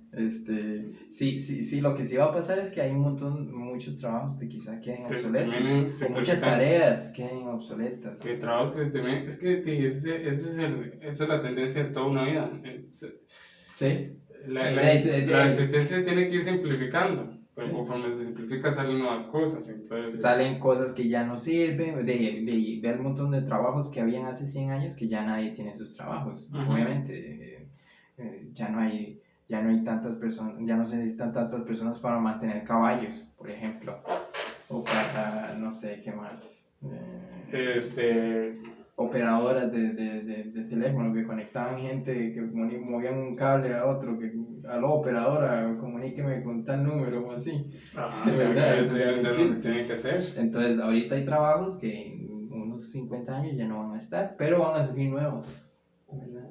Sí, lo que sí va a pasar es que hay muchos trabajos que quizá queden obsoletos. Muchas tareas queden obsoletas. Que trabajos que se terminen. Es que esa es la tendencia de toda una vida. Sí. La existencia tiene que ir simplificando. Pero conforme se simplifica salen nuevas cosas. Entonces, salen cosas que ya no sirven, de un montón de trabajos que habían hace 100 años que ya nadie tiene sus trabajos. Obviamente, ya no hay tantas personas, ya no se necesitan tantas personas para mantener caballos, por ejemplo, o para, no sé, ¿qué más? Operadoras de teléfono que conectaban gente, que movían un cable a otro, que aló operadora, comuníqueme con tal número o así. De verdad, eso ya no se tiene que hacer. Entonces ahorita hay trabajos que en unos 50 años ya no van a estar, pero van a surgir nuevos, ¿verdad?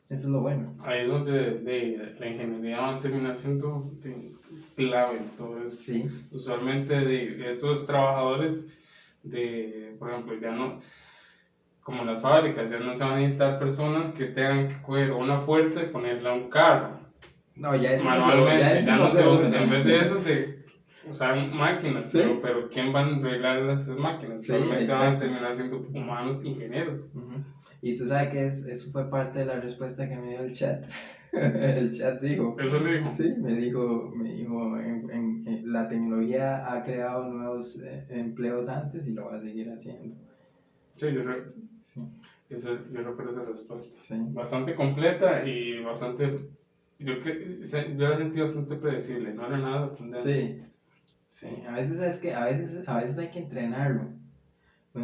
Eso es lo bueno. Ahí es donde la ingeniería va a terminar siendo clave en todo eso. Sí. Usualmente de estos trabajadores, por ejemplo, ya no... Como las fábricas, ya no se van a necesitar personas que tengan que coger una puerta y ponerla a un carro. No, ya es manualmente, ya no se usa. En vez de eso se usan máquinas, ¿sí? pero ¿quién va a arreglar esas máquinas? Sí, solamente van a terminar siendo humanos ingenieros. Y usted sabe que eso fue parte de la respuesta que me dio el chat. El chat dijo. ¿Eso le dijo? Sí, me dijo la tecnología ha creado nuevos empleos antes y lo va a seguir haciendo. Sí, yo recuerdo esa respuesta. Sí. Bastante completa y bastante... Yo la sentí bastante predecible, no era nada sorprendente. Sí. A veces hay que entrenarlo.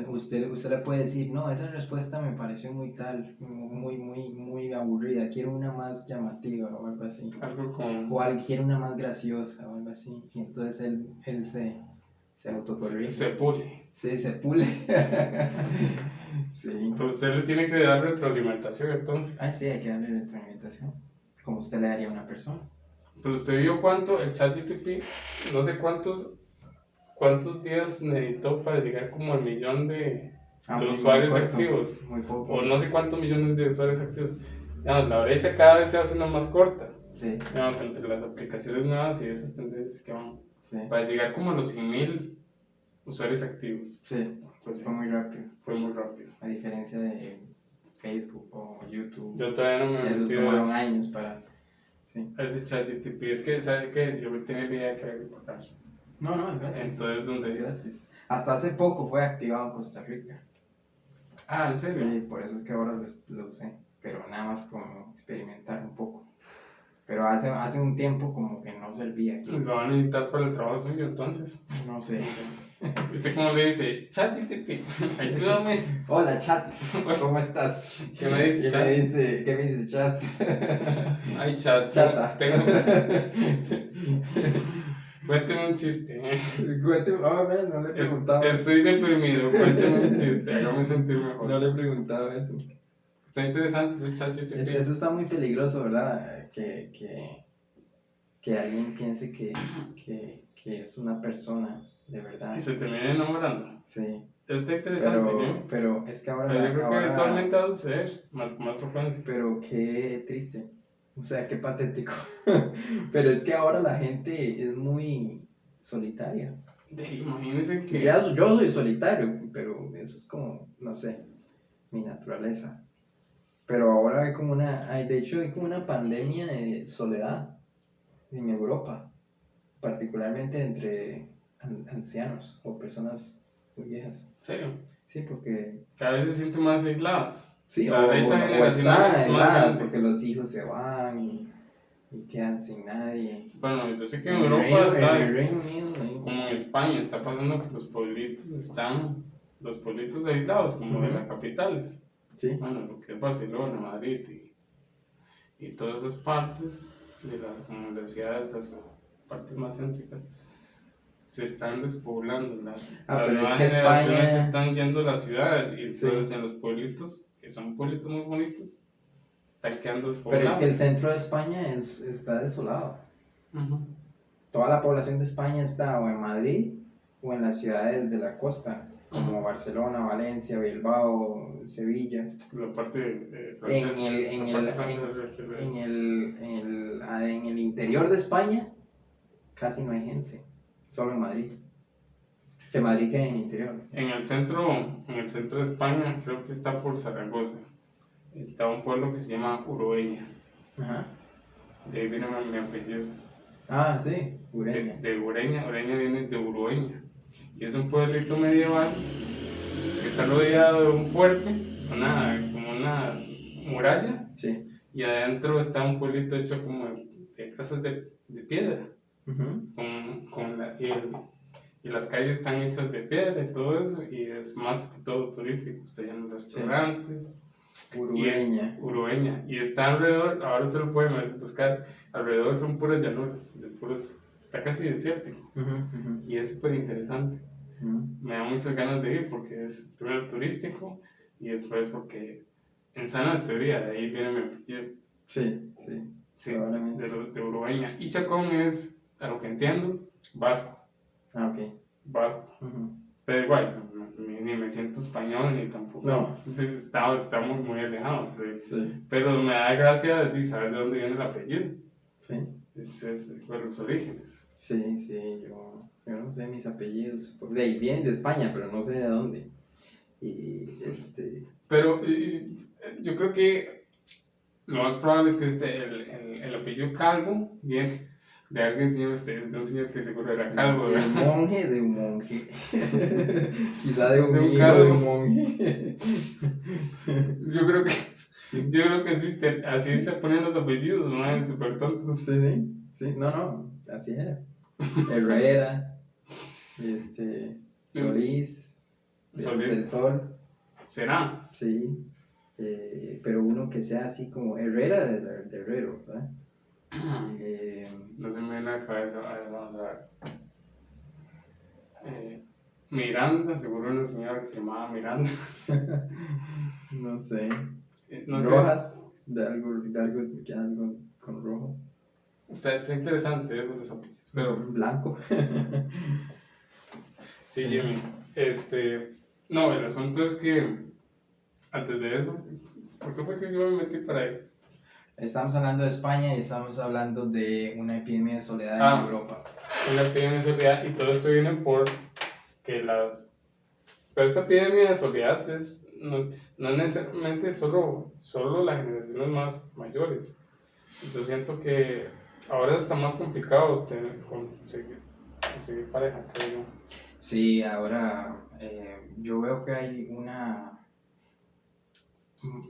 Usted le puede decir, no, esa respuesta me pareció muy aburrida, quiero una más llamativa o algo así. Quiero una más graciosa o algo así. Y entonces él se autocorrige. Se pule. Sí, se pule. Sí. Pero usted le tiene que dar retroalimentación entonces. Sí, hay que darle retroalimentación. Como usted le daría a una persona. Pero usted vio cuánto el ChatGPT, no sé cuántos días necesitó para llegar como al 1.000.000 de usuarios activos. Muy poco. O no sé cuántos millones de usuarios activos. La brecha cada vez se va haciendo más corta. Sí. Digamos, entre las aplicaciones nuevas y esas tendencias que van. Sí. Para llegar como a los 100,000 usuarios activos. Sí, Pues fue muy rápido. Fue muy rápido. A diferencia de Facebook o YouTube. Yo todavía no me he esos metido tomaron años para... Sí. a ese ChatGPT. Es que, ¿sabes qué? Yo tenía la idea que había que pagar. No, es gratis. Entonces, ¿dónde? Es gratis. Hasta hace poco fue activado en Costa Rica. Ah, ¿en serio? Sí, por eso es que ahora lo usé. Pero nada más como experimentar un poco. Pero hace un tiempo como que no servía aquí. Lo van a necesitar para el trabajo suyo, entonces. No sé. ¿Viste cómo le dice? ChatGPT, ayúdame. Hola, chat. ¿Cómo estás? ¿Qué me dice, chat? ¿Qué me dice, chat? Ay, chat. Chata. Cuénteme un chiste. Cuénteme. No le he preguntado. Estoy deprimido, cuénteme un chiste, hágame sentir mejor. No le he preguntado eso. Está interesante ese ChatGPT. Eso está muy peligroso, ¿verdad? Que alguien piense que es una persona de verdad. Y se termina enamorando. Sí. Está interesante, pero es que ahora... Pero yo creo que eventualmente va a suceder, más frecuencia. Pero qué triste. O sea, qué patético. Pero es que ahora la gente es muy solitaria. Imagínense que... Yo soy solitario, pero eso es como, no sé, mi naturaleza. Pero ahora de hecho hay como una pandemia de soledad en Europa, particularmente entre ancianos o personas muy viejas. ¿En serio? Sí, porque... Cada vez se sienten más aisladas. Sí, la brecha generacional es más grande. porque los hijos se van y quedan sin nadie. Bueno, yo sé que en Europa está... Como en España está pasando que los pueblitos aislados, como de las capitales. Sí. Bueno, lo que es Barcelona, Madrid y todas esas partes como las ciudades, esas partes más céntricas, se están despoblando. Las nuevas generaciones están yendo a las ciudades y entonces en los pueblitos, que son pueblitos muy bonitos, están quedando despoblados. Pero es que el centro de España está desolado. Uh-huh. Toda la población de España está o en Madrid o en las ciudades de la costa, como Barcelona, Valencia, Bilbao, Sevilla. La parte En el interior de España casi no hay gente, solo en Madrid. Que Madrid queda en el interior. En el centro de España, creo que está por Zaragoza, está un pueblo que se llama Urueña. Ajá. De ahí viene mi apellido. Ah, sí, Ureña. De Ureña viene de Urueña. Y es un pueblito medieval que está rodeado de un fuerte, como una muralla. Sí. Y adentro está un pueblito hecho como de casas de piedra. Uh-huh. Y las calles están hechas de piedra y todo eso. Y es más que todo turístico. Está lleno de restaurantes. Sí. Urueña. Y está alrededor, ahora se lo pueden buscar, alrededor son puras llanuras, está casi desértico. Uh-huh. Y es súper interesante. Uh-huh. Me da muchas ganas de ir porque es primero turístico y después porque en sana teoría, de ahí viene mi apellido. Sí, probablemente. De Urueña. Y Chacón es, a lo que entiendo, vasco. Ah, ok. Vasco. Uh-huh. Pero igual, ni me siento español ni tampoco. No. Está muy alejado. Sí. Pero me da gracia de saber de dónde viene el apellido. Sí. Es por los orígenes. Sí, yo no sé mis apellidos. De ahí vienen de España, pero no sé de dónde. Pero yo creo que lo más probable es que el apellido Calvo viene de alguien, de un señor que seguro era calvo. De un monje. Quizá de un hijo calvo. de un monje. Yo creo que sí, así se ponen los apellidos, ¿no? Súper tontos. Sí, no, así era. Herrera, Solís, del Sol. ¿Será? Sí, pero uno que sea así como Herrera de Herrero, ¿verdad? No se me viene a la cabeza, vamos a ver. Miranda, seguro una señora que se llamaba Miranda. No sé. Rojas, de algo con rojo. Está interesante eso de los apellidos. Pero blanco. Sí, Jimmy. No, el asunto es que antes de eso, ¿por qué fue que yo me metí para ahí? Estamos hablando de España y estamos hablando de una epidemia de soledad en Europa. Una epidemia de soledad, y todo esto viene por que pero esta epidemia de soledad no necesariamente solo las generaciones más mayores. Yo siento que ahora está más complicado conseguir pareja, creo yo. Sí, ahora yo veo que hay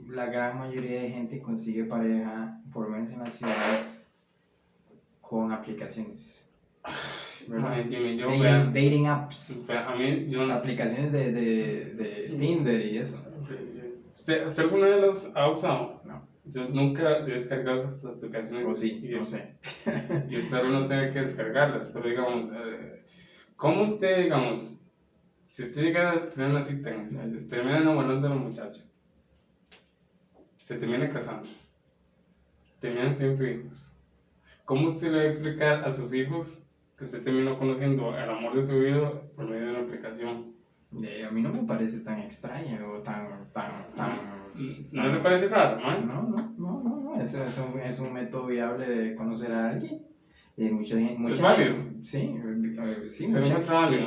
la gran mayoría de gente consigue pareja, por lo menos en las ciudades, con aplicaciones. Jimmy, dating apps. A mí, aplicaciones de Tinder y eso. ¿Usted alguna de las ha usado? No. Yo nunca he descargado esas aplicaciones. O sí, no sé. Y espero no tener que descargarlas, pero digamos, ¿cómo usted, digamos, si usted llega a tener una cita, se termina enamorando de la muchacha, se termina casando, terminan teniendo hijos, ¿cómo usted le va a explicar a sus hijos que usted terminó conociendo al amor de su vida por medio de una aplicación? A mí no me parece tan extraño o tan ¿No le parece raro, man? No. Es un método viable de conocer a alguien. Y mucha gente. ¿Es válido? Sí,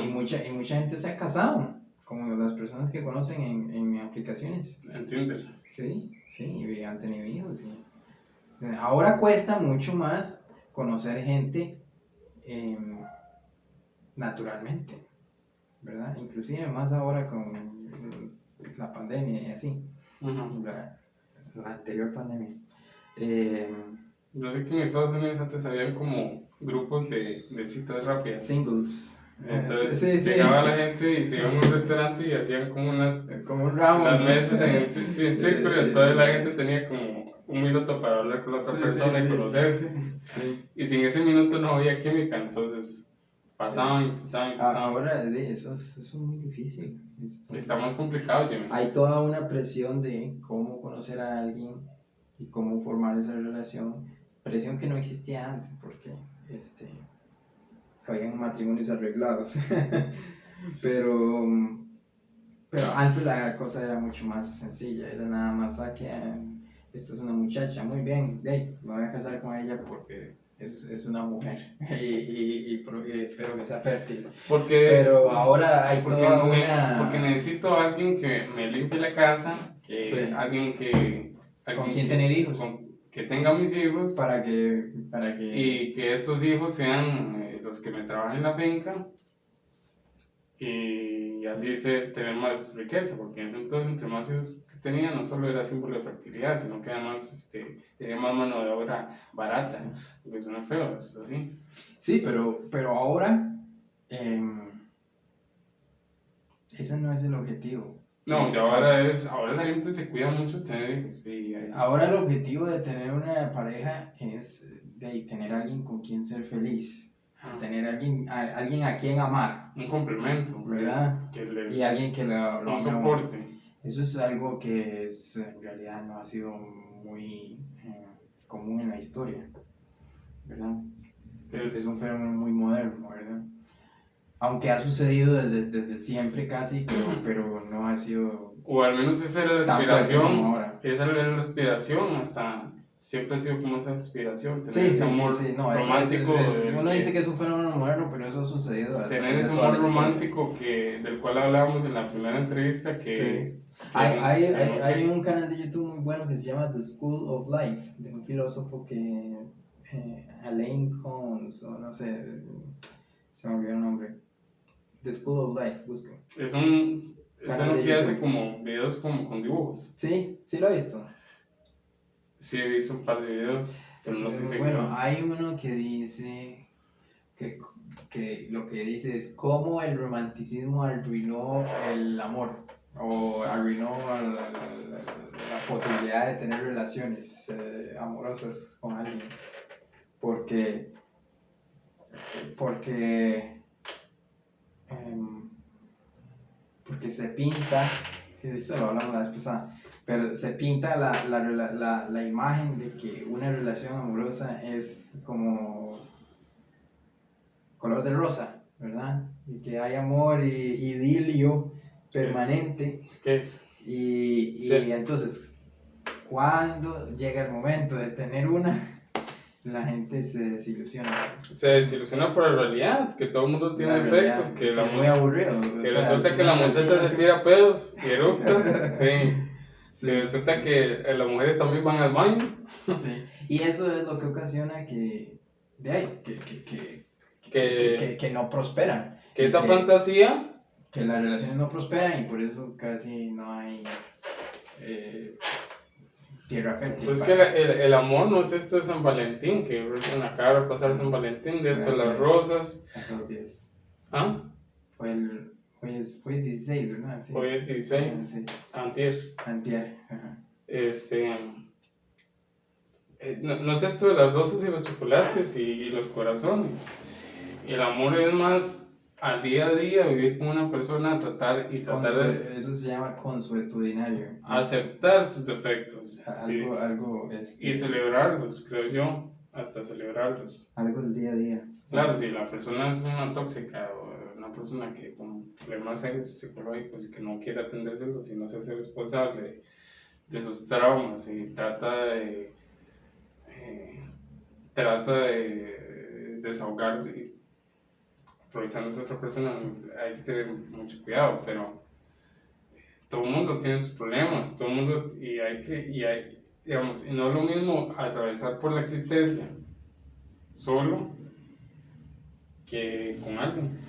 mucha gente se ha casado con las personas que conocen en aplicaciones. En Tinder. Sí, y han tenido hijos. Sí. Ahora cuesta mucho más conocer gente naturalmente, ¿verdad? Inclusive más ahora con la pandemia y así. Uh-huh. La anterior pandemia. Yo sé que en Estados Unidos antes habían como grupos de citas rápidas. Singles. Entonces llegaba la gente y se iban a un restaurante y hacían como un round. Las mesas en círculo, entonces la gente tenía como un minuto para hablar con la otra persona y conocerse. Sí. Y sin ese minuto no había química, entonces pasaban. Ahora eso es muy difícil. Está más complicado, Jimmy. Hay toda una presión de cómo conocer a alguien y cómo formar esa relación. Presión que no existía antes porque habían matrimonios arreglados. pero antes la cosa era mucho más sencilla. Era nada más que esta es una muchacha, muy bien, me voy a casar con ella porque es una mujer y espero que sea fértil. Pero ahora hay porque necesito a alguien que me limpie la casa, alguien con quien tener hijos, que tenga mis hijos, para que y que estos hijos sean los que me trabajen en la finca, y así tener más riqueza, porque en ese entonces entre más hijos que tenía no solo era símbolo de fertilidad, sino que además tenía más mano de obra barata, porque suena feo, es así. Sí, pero ahora ese no es el objetivo. No, ahora la gente se cuida mucho tener hijos. Ahora el objetivo de tener una pareja es de tener alguien con quien ser feliz. Tener alguien a quien amar. Un complemento, ¿verdad? Y alguien que lo soporte. Eso es algo que en realidad no ha sido muy común en la historia, ¿verdad? Es un fenómeno muy moderno, ¿verdad? Aunque ha sucedido desde siempre casi, pero no ha sido... O al menos esa era la aspiración. Esa era la aspiración hasta... Siempre ha sido como esa aspiración, tener ese amor romántico. Uno dice que es un fenómeno moderno, pero eso ha sucedido. Tener ese amor romántico del cual hablábamos en la primera entrevista. Hay un canal de YouTube muy bueno que se llama The School of Life, de un filósofo que Alain Kohns, o no sé, se me olvidó el nombre. The School of Life, busco. Es uno que hace como videos con dibujos. Sí, lo he visto. Sí, he visto un par de videos, pero no sé si... Bueno, hay uno que dice que lo que dice es cómo el romanticismo arruinó el amor o arruinó la posibilidad de tener relaciones amorosas con alguien. Porque se pinta, esto lo hablamos la vez pasada, pero se pinta la imagen de que una relación amorosa es como color de rosa, ¿verdad? Y que hay amor y idilio permanente. ¿Qué es? Y entonces, cuando llega el momento de tener una, la gente se desilusiona. Se desilusiona por la realidad, que todo el mundo tiene La realidad, defectos, que es muy aburrido. que resulta que la muchacha se tira pedos y eructa, Sí, que resulta que las mujeres también van al baño. Sí. Y eso es lo que ocasiona que no prosperan. Que esa fantasía... Que las relaciones no prosperan y por eso casi no hay tierra fértil. Pues que el amor no es esto de San Valentín, que en la cara pasar San Valentín, de esto de las rosas. Eso es. ¿Ah? Hoy es 16, ¿verdad? Sí. Hoy es 16, Sí. antier. Ajá. No es esto de las rosas y los chocolates y los corazones. El amor es más al día a día, vivir con una persona, tratar de... Eso se llama consuetudinario. Aceptar sus defectos. Y celebrarlos, creo yo, hasta celebrarlos. Algo del día a día. Claro, si la persona es una tóxica o una persona que con problemas serios psicológicos y que no quiere atendérselos y no se hace responsable de sus traumas y trata de desahogar y aprovechándose de otra persona, hay que tener mucho cuidado, pero todo el mundo tiene sus problemas, todo el mundo, digamos, y no es lo mismo atravesar por la existencia solo que con alguien.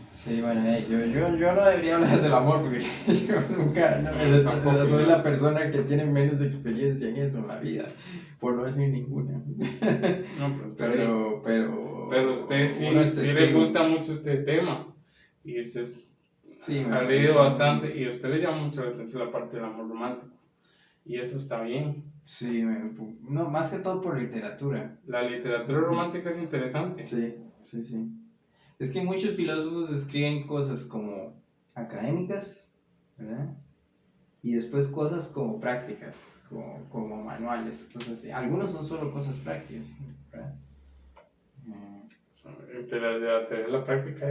Sí, bueno, yo no debería hablar del amor porque yo nunca, no, soy la persona que tiene menos experiencia en eso en la vida, por no decir ninguna. No, pero usted sí testigo. le gusta mucho este tema y usted ha leído bastante y a usted le llama mucho la atención la parte del amor romántico y eso está bien. Sí, no, más que todo por literatura. La literatura romántica es interesante. Sí. Es que muchos filósofos escriben cosas como académicas, ¿verdad? Y después cosas como prácticas, como manuales, cosas así. Algunos son solo cosas prácticas, ¿verdad? Entre la teoría y la práctica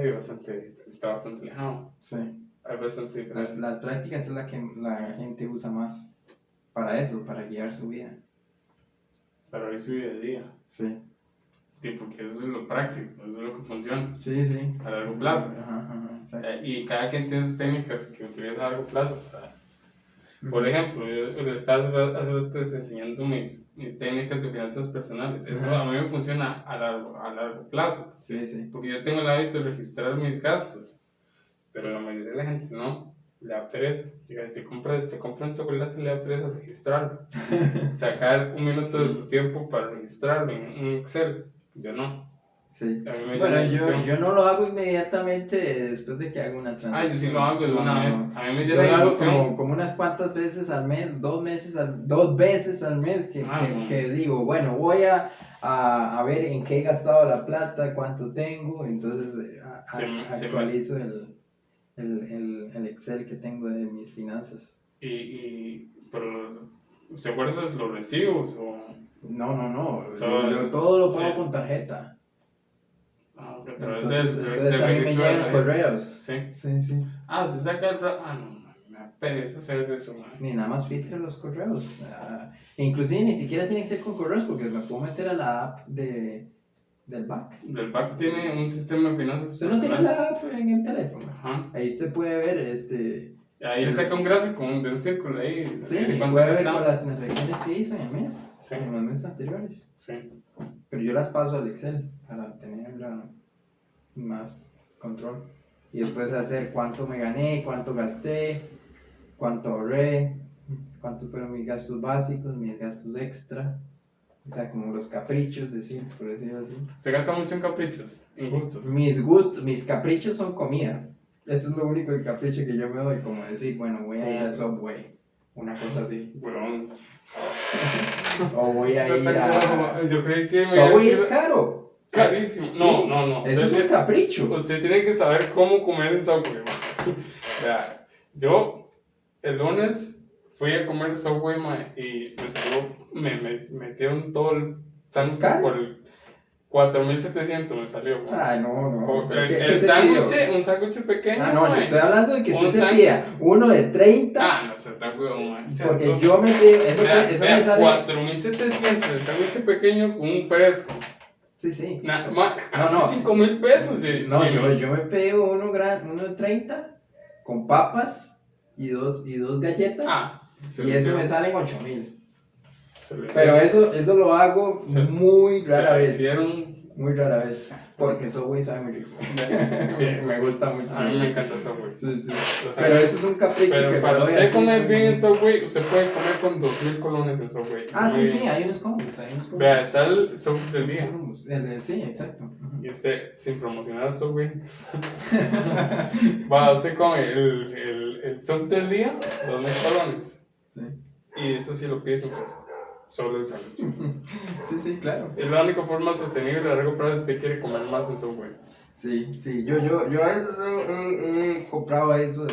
está bastante lejano. Sí. Hay bastante diferencia. Las prácticas es la que la gente usa más para eso, para guiar su vida. Para vivir su día a día. Sí. Porque eso es lo práctico, eso es lo que funciona. Sí. A largo plazo. Exacto. Y cada quien tiene sus técnicas que utiliza a largo plazo. Por ejemplo, yo le estaba hace rato enseñando mis técnicas de finanzas personales. Eso a mí me funciona a largo plazo. Sí. Porque yo tengo el hábito de registrar mis gastos. Pero la mayoría de la gente no. Le da pereza. Se compra un chocolate y le da pereza registrarlo. Sacar un minuto de su tiempo para registrarlo en un Excel. Yo no. Sí. Bueno, yo no lo hago inmediatamente después de que hago una transacción. Yo sí lo hago de una vez. A mí me llena de emoción. Yo lo hago como unas cuantas veces al mes, 2 veces al mes que digo, bueno, voy a ver en qué he gastado la plata, cuánto tengo, entonces actualizo el Excel que tengo de mis finanzas. Pero ¿se guardan los recibos o...? No, yo todo lo pago con tarjeta. Entonces a mí me llegan correos. Sí. Se saca el... no, me da pereza hacer eso, man. Ni nada más filtra los correos. Inclusive ni siquiera tiene que ser con correos porque me puedo meter a la app del BAC. Del BAC tiene un sistema de finanzas. ¿Usted no tiene la app en el teléfono? Ajá. Ahí usted puede ver Ahí le saca un gráfico de un círculo ahí. Sí, puede ver con las transacciones que hizo en el mes, en los meses anteriores. Sí. Pero yo las paso al Excel para tener más control. Y después hacer cuánto me gané, cuánto gasté, cuánto ahorré, cuántos fueron mis gastos básicos, mis gastos extra. O sea, como los caprichos, por decirlo así. ¿Se gasta mucho en caprichos, en gustos? Mis caprichos son comida. Eso es lo único de capricho que yo me doy, como decir, bueno, voy a ir al Subway, una cosa así. Bueno. O voy a ir a... Yo creí que... Subway es caro. Carísimo. ¿Sí? No. Eso es un capricho. Usted tiene que saber cómo comer en Subway. O sea, yo el lunes fui a comer Subway y me metieron todo el tanto por el... 4.700 me salió. Ay, no. El sándwich, un sándwich pequeño. Ah, no, yo estoy hablando de que un usted se pida uno de 30. Ah, no se está huevón. Porque yo me pido, eso me sale. 4.700 el sándwich pequeño con un fresco. Sí. Casi 5.000 pesos. Yo me pego uno de 30 con papas y dos galletas. Y eso me salen 8.000. Pero eso lo hago muy rara vez. Muy rara vez. Porque Subway sabe muy rico. Sí, me gusta mucho. A mí me encanta Subway. Sí. Pero eso es un capricho. Pero para usted comer bien en Subway, usted puede comer con 2.000 colones en Subway. Sí, hay unos combos. Vea, está el Subway del día. Sí, exacto. Y usted, sin promocionar Subway, usted come el sub del día, 2.000 colones. Sí. Y eso sí lo pide sin fresco. Solo el sándwich. Sí, claro. Es la única forma sostenible a largo plazo si usted quiere comer más en Subway. Sí. Yo a veces he comprado eso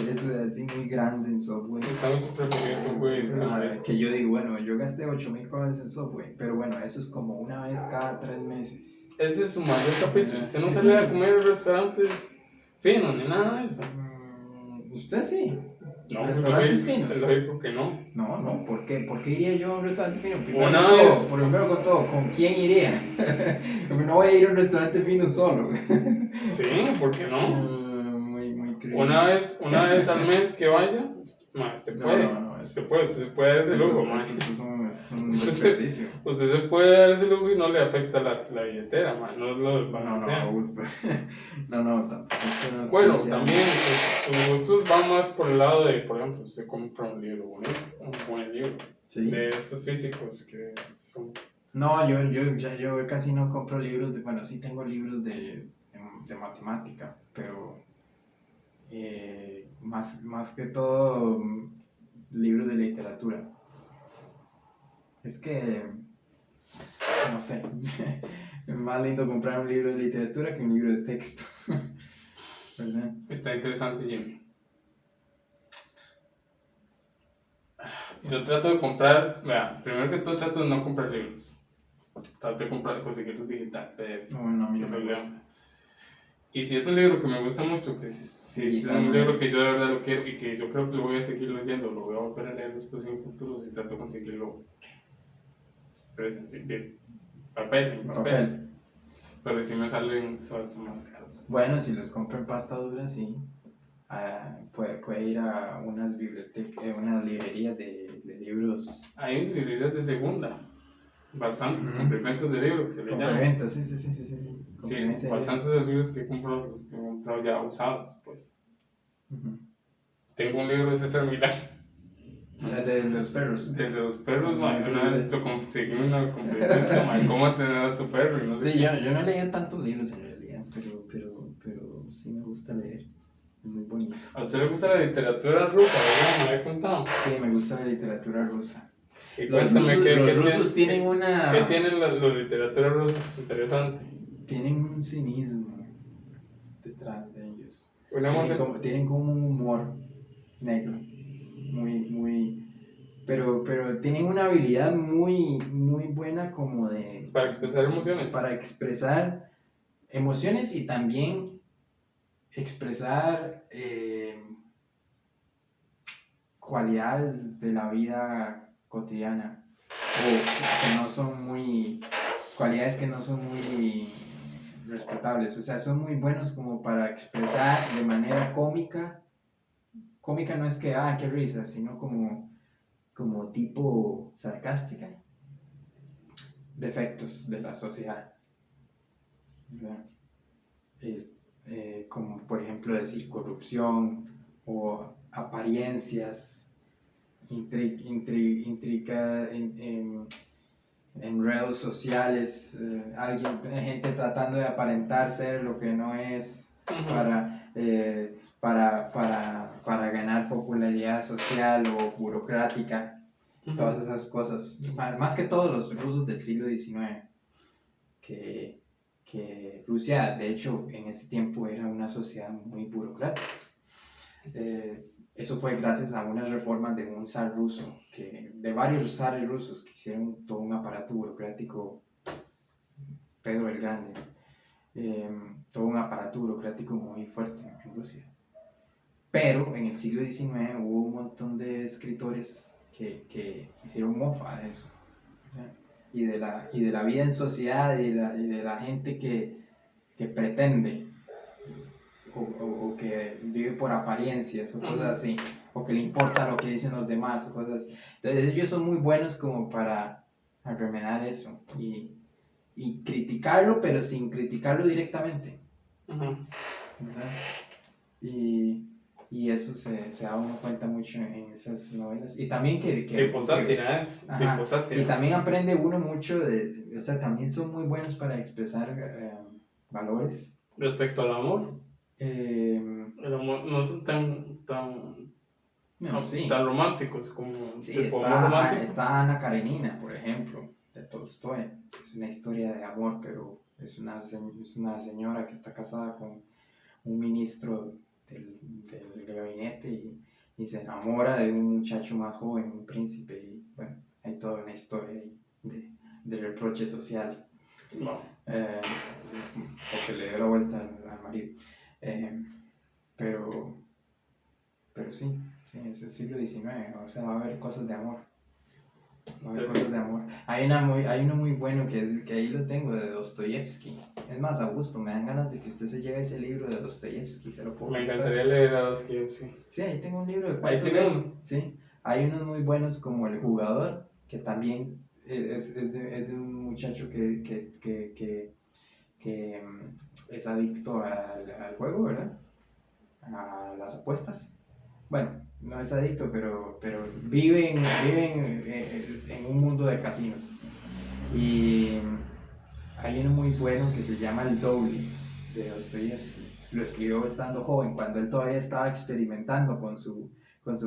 así muy grande en Subway. El sándwich preferido en Subway es que yo digo, bueno, yo gasté 8.000 colones en Subway, pero bueno, eso es como una vez cada 3 meses. Ese es su mayor capricho. Usted no sale a comer en restaurantes finos ni nada de eso. Usted sí. No, restaurantes finos. Es lógico que no. No, ¿por qué? ¿Por qué iría yo a un restaurante fino? Primero con todo, ¿con quién iría? No voy a ir a un restaurante fino solo. Sí, ¿por qué no? Muy creíble. Una vez al mes que vaya, usted puede dar ese lujo, Eso es un desperdicio. Usted se puede dar ese lujo y no le afecta la billetera, no es lo del balanceo. No, tampoco. Bueno, también sus gustos van más por el lado de, por ejemplo, usted compra un libro bonito, un buen libro, ¿sí? De estos físicos que son... No, yo casi no compro libros, bueno, sí tengo libros de matemática, pero más que todo libros de literatura. Es que, no sé, es más lindo comprar un libro de literatura que un libro de texto, ¿verdad? Está interesante, Jimmy. Yo trato de comprar, primero que todo trato de no comprar libros. Trato de conseguirlos digital, PDF. No, a mí no me gusta. Y si es un libro que me gusta mucho, que si es un libro que yo de verdad lo quiero y que yo creo que lo voy a seguir leyendo, lo voy a volver a leer después en un futuro, si trato de conseguirlo en papel. Pero si me salen, son más caros. Bueno, si los compro en pasta dura, sí. Puede ir a unas bibliotecas, unas librerías de libros. Hay librerías de segunda. Bastantes complementos de libros que se le llaman. Complementos, sí. Sí, bastantes de libros que he comprado ya usados, pues. Tengo un libro de César Milán. De los perros. De los perros, una vez lo conseguí en una complemento, cómo tener a tu perro y no sé. Sí, yo no he leído tantos libros en realidad, pero sí me gusta leer. Es muy bonito. ¿A usted le gusta la literatura rusa, verdad? ¿Me había contado? Sí, me gusta la literatura rusa. Y cuéntame, los rusos tienen una... ¿Qué tienen la literatura rusa interesante? Tienen un cinismo detrás de ellos. Tienen como un humor negro, muy... Pero tienen una habilidad muy buena como de... Para expresar emociones. Para expresar emociones y también expresar cualidades de la vida cotidiana cualidades que no son muy respetables, o sea, son muy buenos como para expresar de manera cómica no es que, qué risa, sino como tipo sarcástica, defectos de la sociedad, ¿verdad? Como por ejemplo decir corrupción o apariencias, en redes sociales, gente tratando de aparentar ser lo que no es para ganar popularidad social o burocrática, todas esas cosas, más que todos los rusos del siglo XIX, que Rusia, de hecho, en ese tiempo era una sociedad muy burocrática. Eso fue gracias a unas reformas de un zar ruso, de varios zares rusos que hicieron todo un aparato burocrático Pedro el Grande, todo un aparato burocrático muy fuerte en Rusia. Pero en el siglo XIX hubo un montón de escritores que hicieron mofa de eso, ¿verdad? Y de la vida en sociedad y de la gente que pretende o que vive por apariencias o cosas así, o que le importa lo que dicen los demás o cosas así. Entonces ellos son muy buenos como para remedar eso y criticarlo, pero sin criticarlo directamente, ¿verdad? Y eso se da uno cuenta mucho en esas novelas. Y también tipo sátira es. Ajá, Tipo sátira. y también aprende uno mucho o sea, también son muy buenos para expresar valores. Respecto al amor. El amor no son no, sí. tan románticos como Sí, tipo amor romántico. está Ana Karenina, por ejemplo, de Tolstoy. Es una historia de amor, pero es una señora que está casada con un ministro del gabinete y se enamora de un muchacho más joven, un príncipe, y bueno, hay toda una historia de reproche social. No. Porque le dio la vuelta al marido. Pero sí, es el siglo XIX, o sea, va a haber cosas de amor. Hay uno muy bueno que ahí lo tengo, de Dostoyevsky. Es más, Augusto, me dan ganas de que usted se lleve ese libro de Dostoyevsky, se lo puedo Me prestar. encantaría leer a Dostoyevsky. Sí, ahí tengo un libro de Ahí tiene uno. Sí, hay unos muy buenos como El Jugador, que también es de un muchacho que es adicto al juego, ¿verdad? A las apuestas. Bueno, no es adicto, pero viven en un mundo de casinos. Y hay uno muy bueno que se llama El Doble, de Dostoyevsky. Lo escribió estando joven, cuando él todavía estaba experimentando con su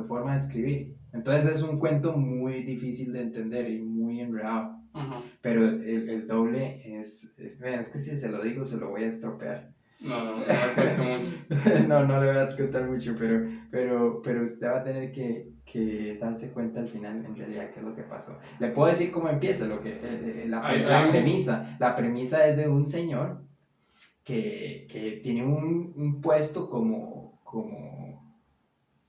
forma de escribir. Entonces es un cuento muy difícil de entender y muy enredado. Pero el Doble es que si se lo digo se lo voy a estropear. No le cuento mucho. No le voy a contar mucho, pero usted va a tener que darse cuenta al final en realidad qué es lo que pasó. Le puedo decir cómo empieza, la premisa. La premisa es de un señor que tiene un puesto como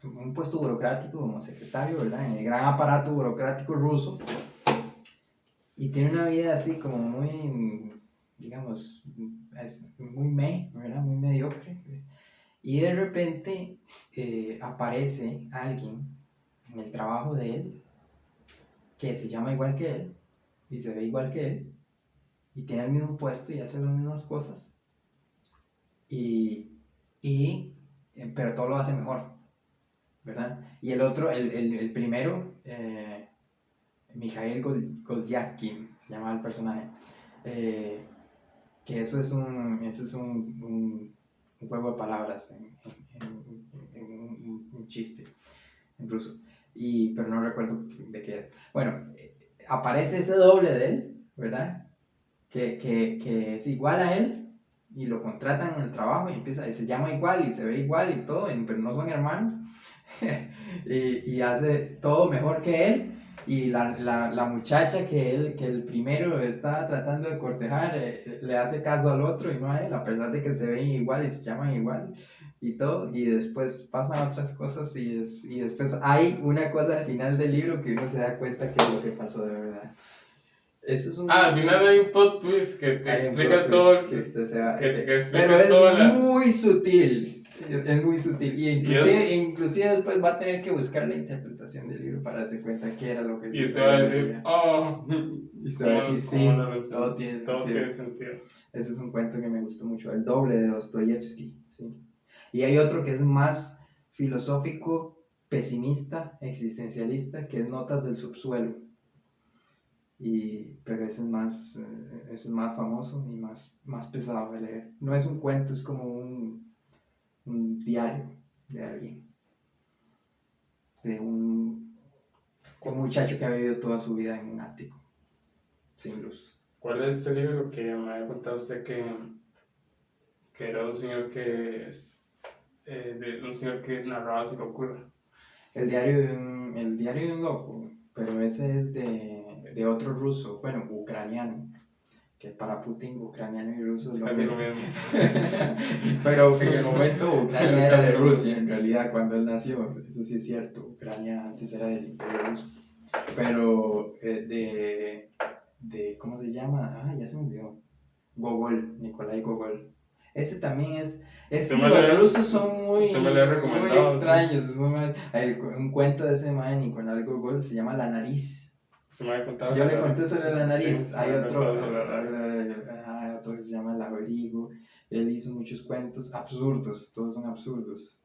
un puesto burocrático como secretario, ¿verdad? En el gran aparato burocrático ruso. Y tiene una vida así como muy, digamos, muy ¿verdad? Muy mediocre. Y de repente aparece alguien en el trabajo de él que se llama igual que él y se ve igual que él y tiene el mismo puesto y hace las mismas cosas. Pero todo lo hace mejor, ¿verdad? Y el otro, el primero, Mikhail Goldyakin, se llama el personaje, que eso es un juego de palabras un chiste en ruso, pero no recuerdo de qué era. Bueno, aparece ese doble de él, ¿verdad? Que es igual a él y lo contratan en el trabajo y se llama igual y se ve igual y todo, pero no son hermanos. y hace todo mejor que él. Y la muchacha que el primero estaba tratando de cortejar le hace caso al otro y no a él, a pesar de que se ven igual y se llaman igual y todo. Y después pasan otras cosas y después hay una cosa al final del libro que uno se da cuenta que es lo que pasó de verdad. Eso es al final hay un plot twist que te explica todo. Que usted se va, pero es muy sutil. Es muy sutil y inclusive después va a tener que buscar la interpretación del libro para darse cuenta qué era lo que y usted va a decir, y usted va a decir, sí, todo tiene sentido. Ese es un cuento que me gustó mucho, El Doble de Dostoyevsky, ¿sí? Y hay otro que es más filosófico, pesimista, existencialista, que es Notas del Subsuelo. Pero ese es más famoso y más pesado de leer. No es un cuento, es como un diario de alguien, de un muchacho que ha vivido toda su vida en un ático, sin luz. ¿Cuál es este libro que me había contado usted que era un señor un señor que narraba su locura? El diario de un loco, pero ese es de otro ruso, bueno, ucraniano, que para Putin, ucraniano y ruso es casi lo mismo. Pero en el momento Ucrania era de Rusia, en realidad, cuando él nació, eso sí es cierto, Ucrania antes era del Imperio Ruso. Pero ¿cómo se llama? Ya se me olvidó. Gogol, Nikolai Gogol. Ese también es que los rusos son muy extraños. ¿Sí? Un cuento de ese man, Nikolai Gogol, se llama La Nariz. Yo le conté sobre la nariz. Sí, hay otro que se llama El Abrigo. Él hizo muchos cuentos absurdos, todos son absurdos.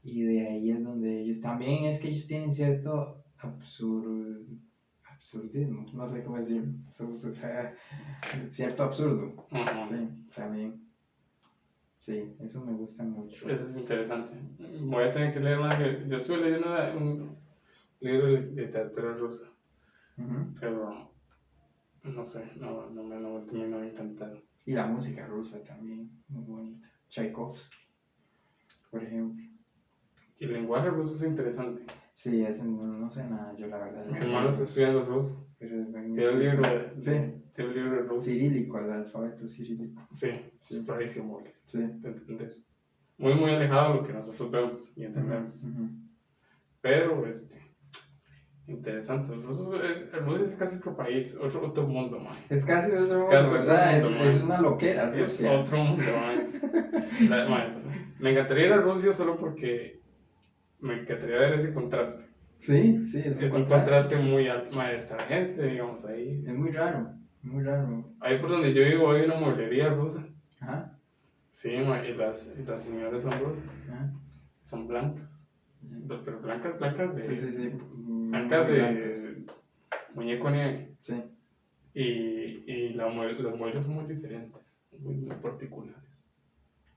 Y de ahí es donde ellos también es que ellos tienen cierto absurdismo, no sé cómo decirlo, cierto absurdo. Sí, también. Sí, eso me gusta mucho. Eso es interesante. Voy a tener que leer más. Yo estuve leyendo un libro de literatura rusa. Pero no sé, no me terminó de encantar. Y la música rusa también, muy bonita. Tchaikovsky, por ejemplo. Y el lenguaje ruso es interesante. Sí, no sé nada, yo la verdad. Mi hermano está estudiando ruso. Pero tiene un libro tiene un libro de ruso. Cirílico, el alfabeto cirílico. Sí, es rarísimo de entender. Muy, muy alejado de lo que nosotros vemos y entendemos. Pero, interesante. Rusia es casi otro país, otro mundo, man. Es casi otro mundo, ¿verdad? Es una loquera, Rusia. Es otro mundo, man. Me encantaría ir a Rusia solo porque me encantaría ver ese contraste. Sí, es un contraste muy alto, man, de esta gente, digamos, ahí. Es muy raro, muy raro. Ahí por donde yo vivo hay una mueblería rusa. Ajá. Sí, man, y las señoras son rusas. Ajá. Son blancas. Pero blancas de... Sí. Blancas de muñeco nieve. Sí. Y los muebles son muy diferentes, muy particulares.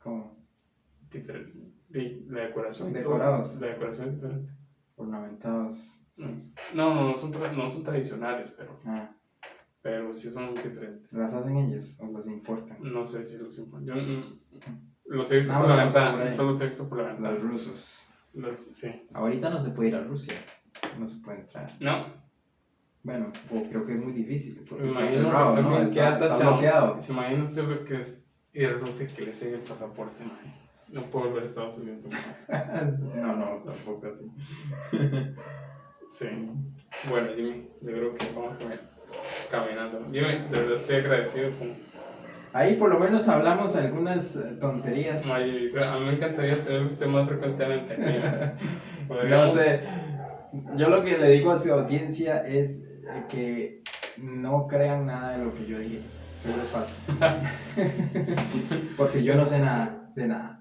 ¿Cómo? La decoración. Decorados. La decoración es diferente. Ornamentados. No son tradicionales, pero sí son diferentes. ¿Las hacen ellos o los importan? No sé si los importan. Yo los he visto por la ventana. Solo los he visto por la ventana. Los rusos. Sí. Ahorita no se puede ir a Rusia. No se puede entrar. No. Bueno, creo que es muy difícil. Porque me está imagino cerrado, que ¿no? Está bloqueado. Se imagina usted lo que es ir a Rusia que le sigue el pasaporte, man. No puedo volver a Estados Unidos No, tampoco así. Sí. Bueno, Jimmy, yo creo que vamos caminando. Jimmy, de verdad estoy agradecido con... Ahí por lo menos hablamos algunas tonterías. A mí me encantaría tener usted más frecuentemente aquí. No sé. Yo lo que le digo a su audiencia es que no crean nada de lo que yo dije. Seguro es falso. Porque yo no sé nada de nada.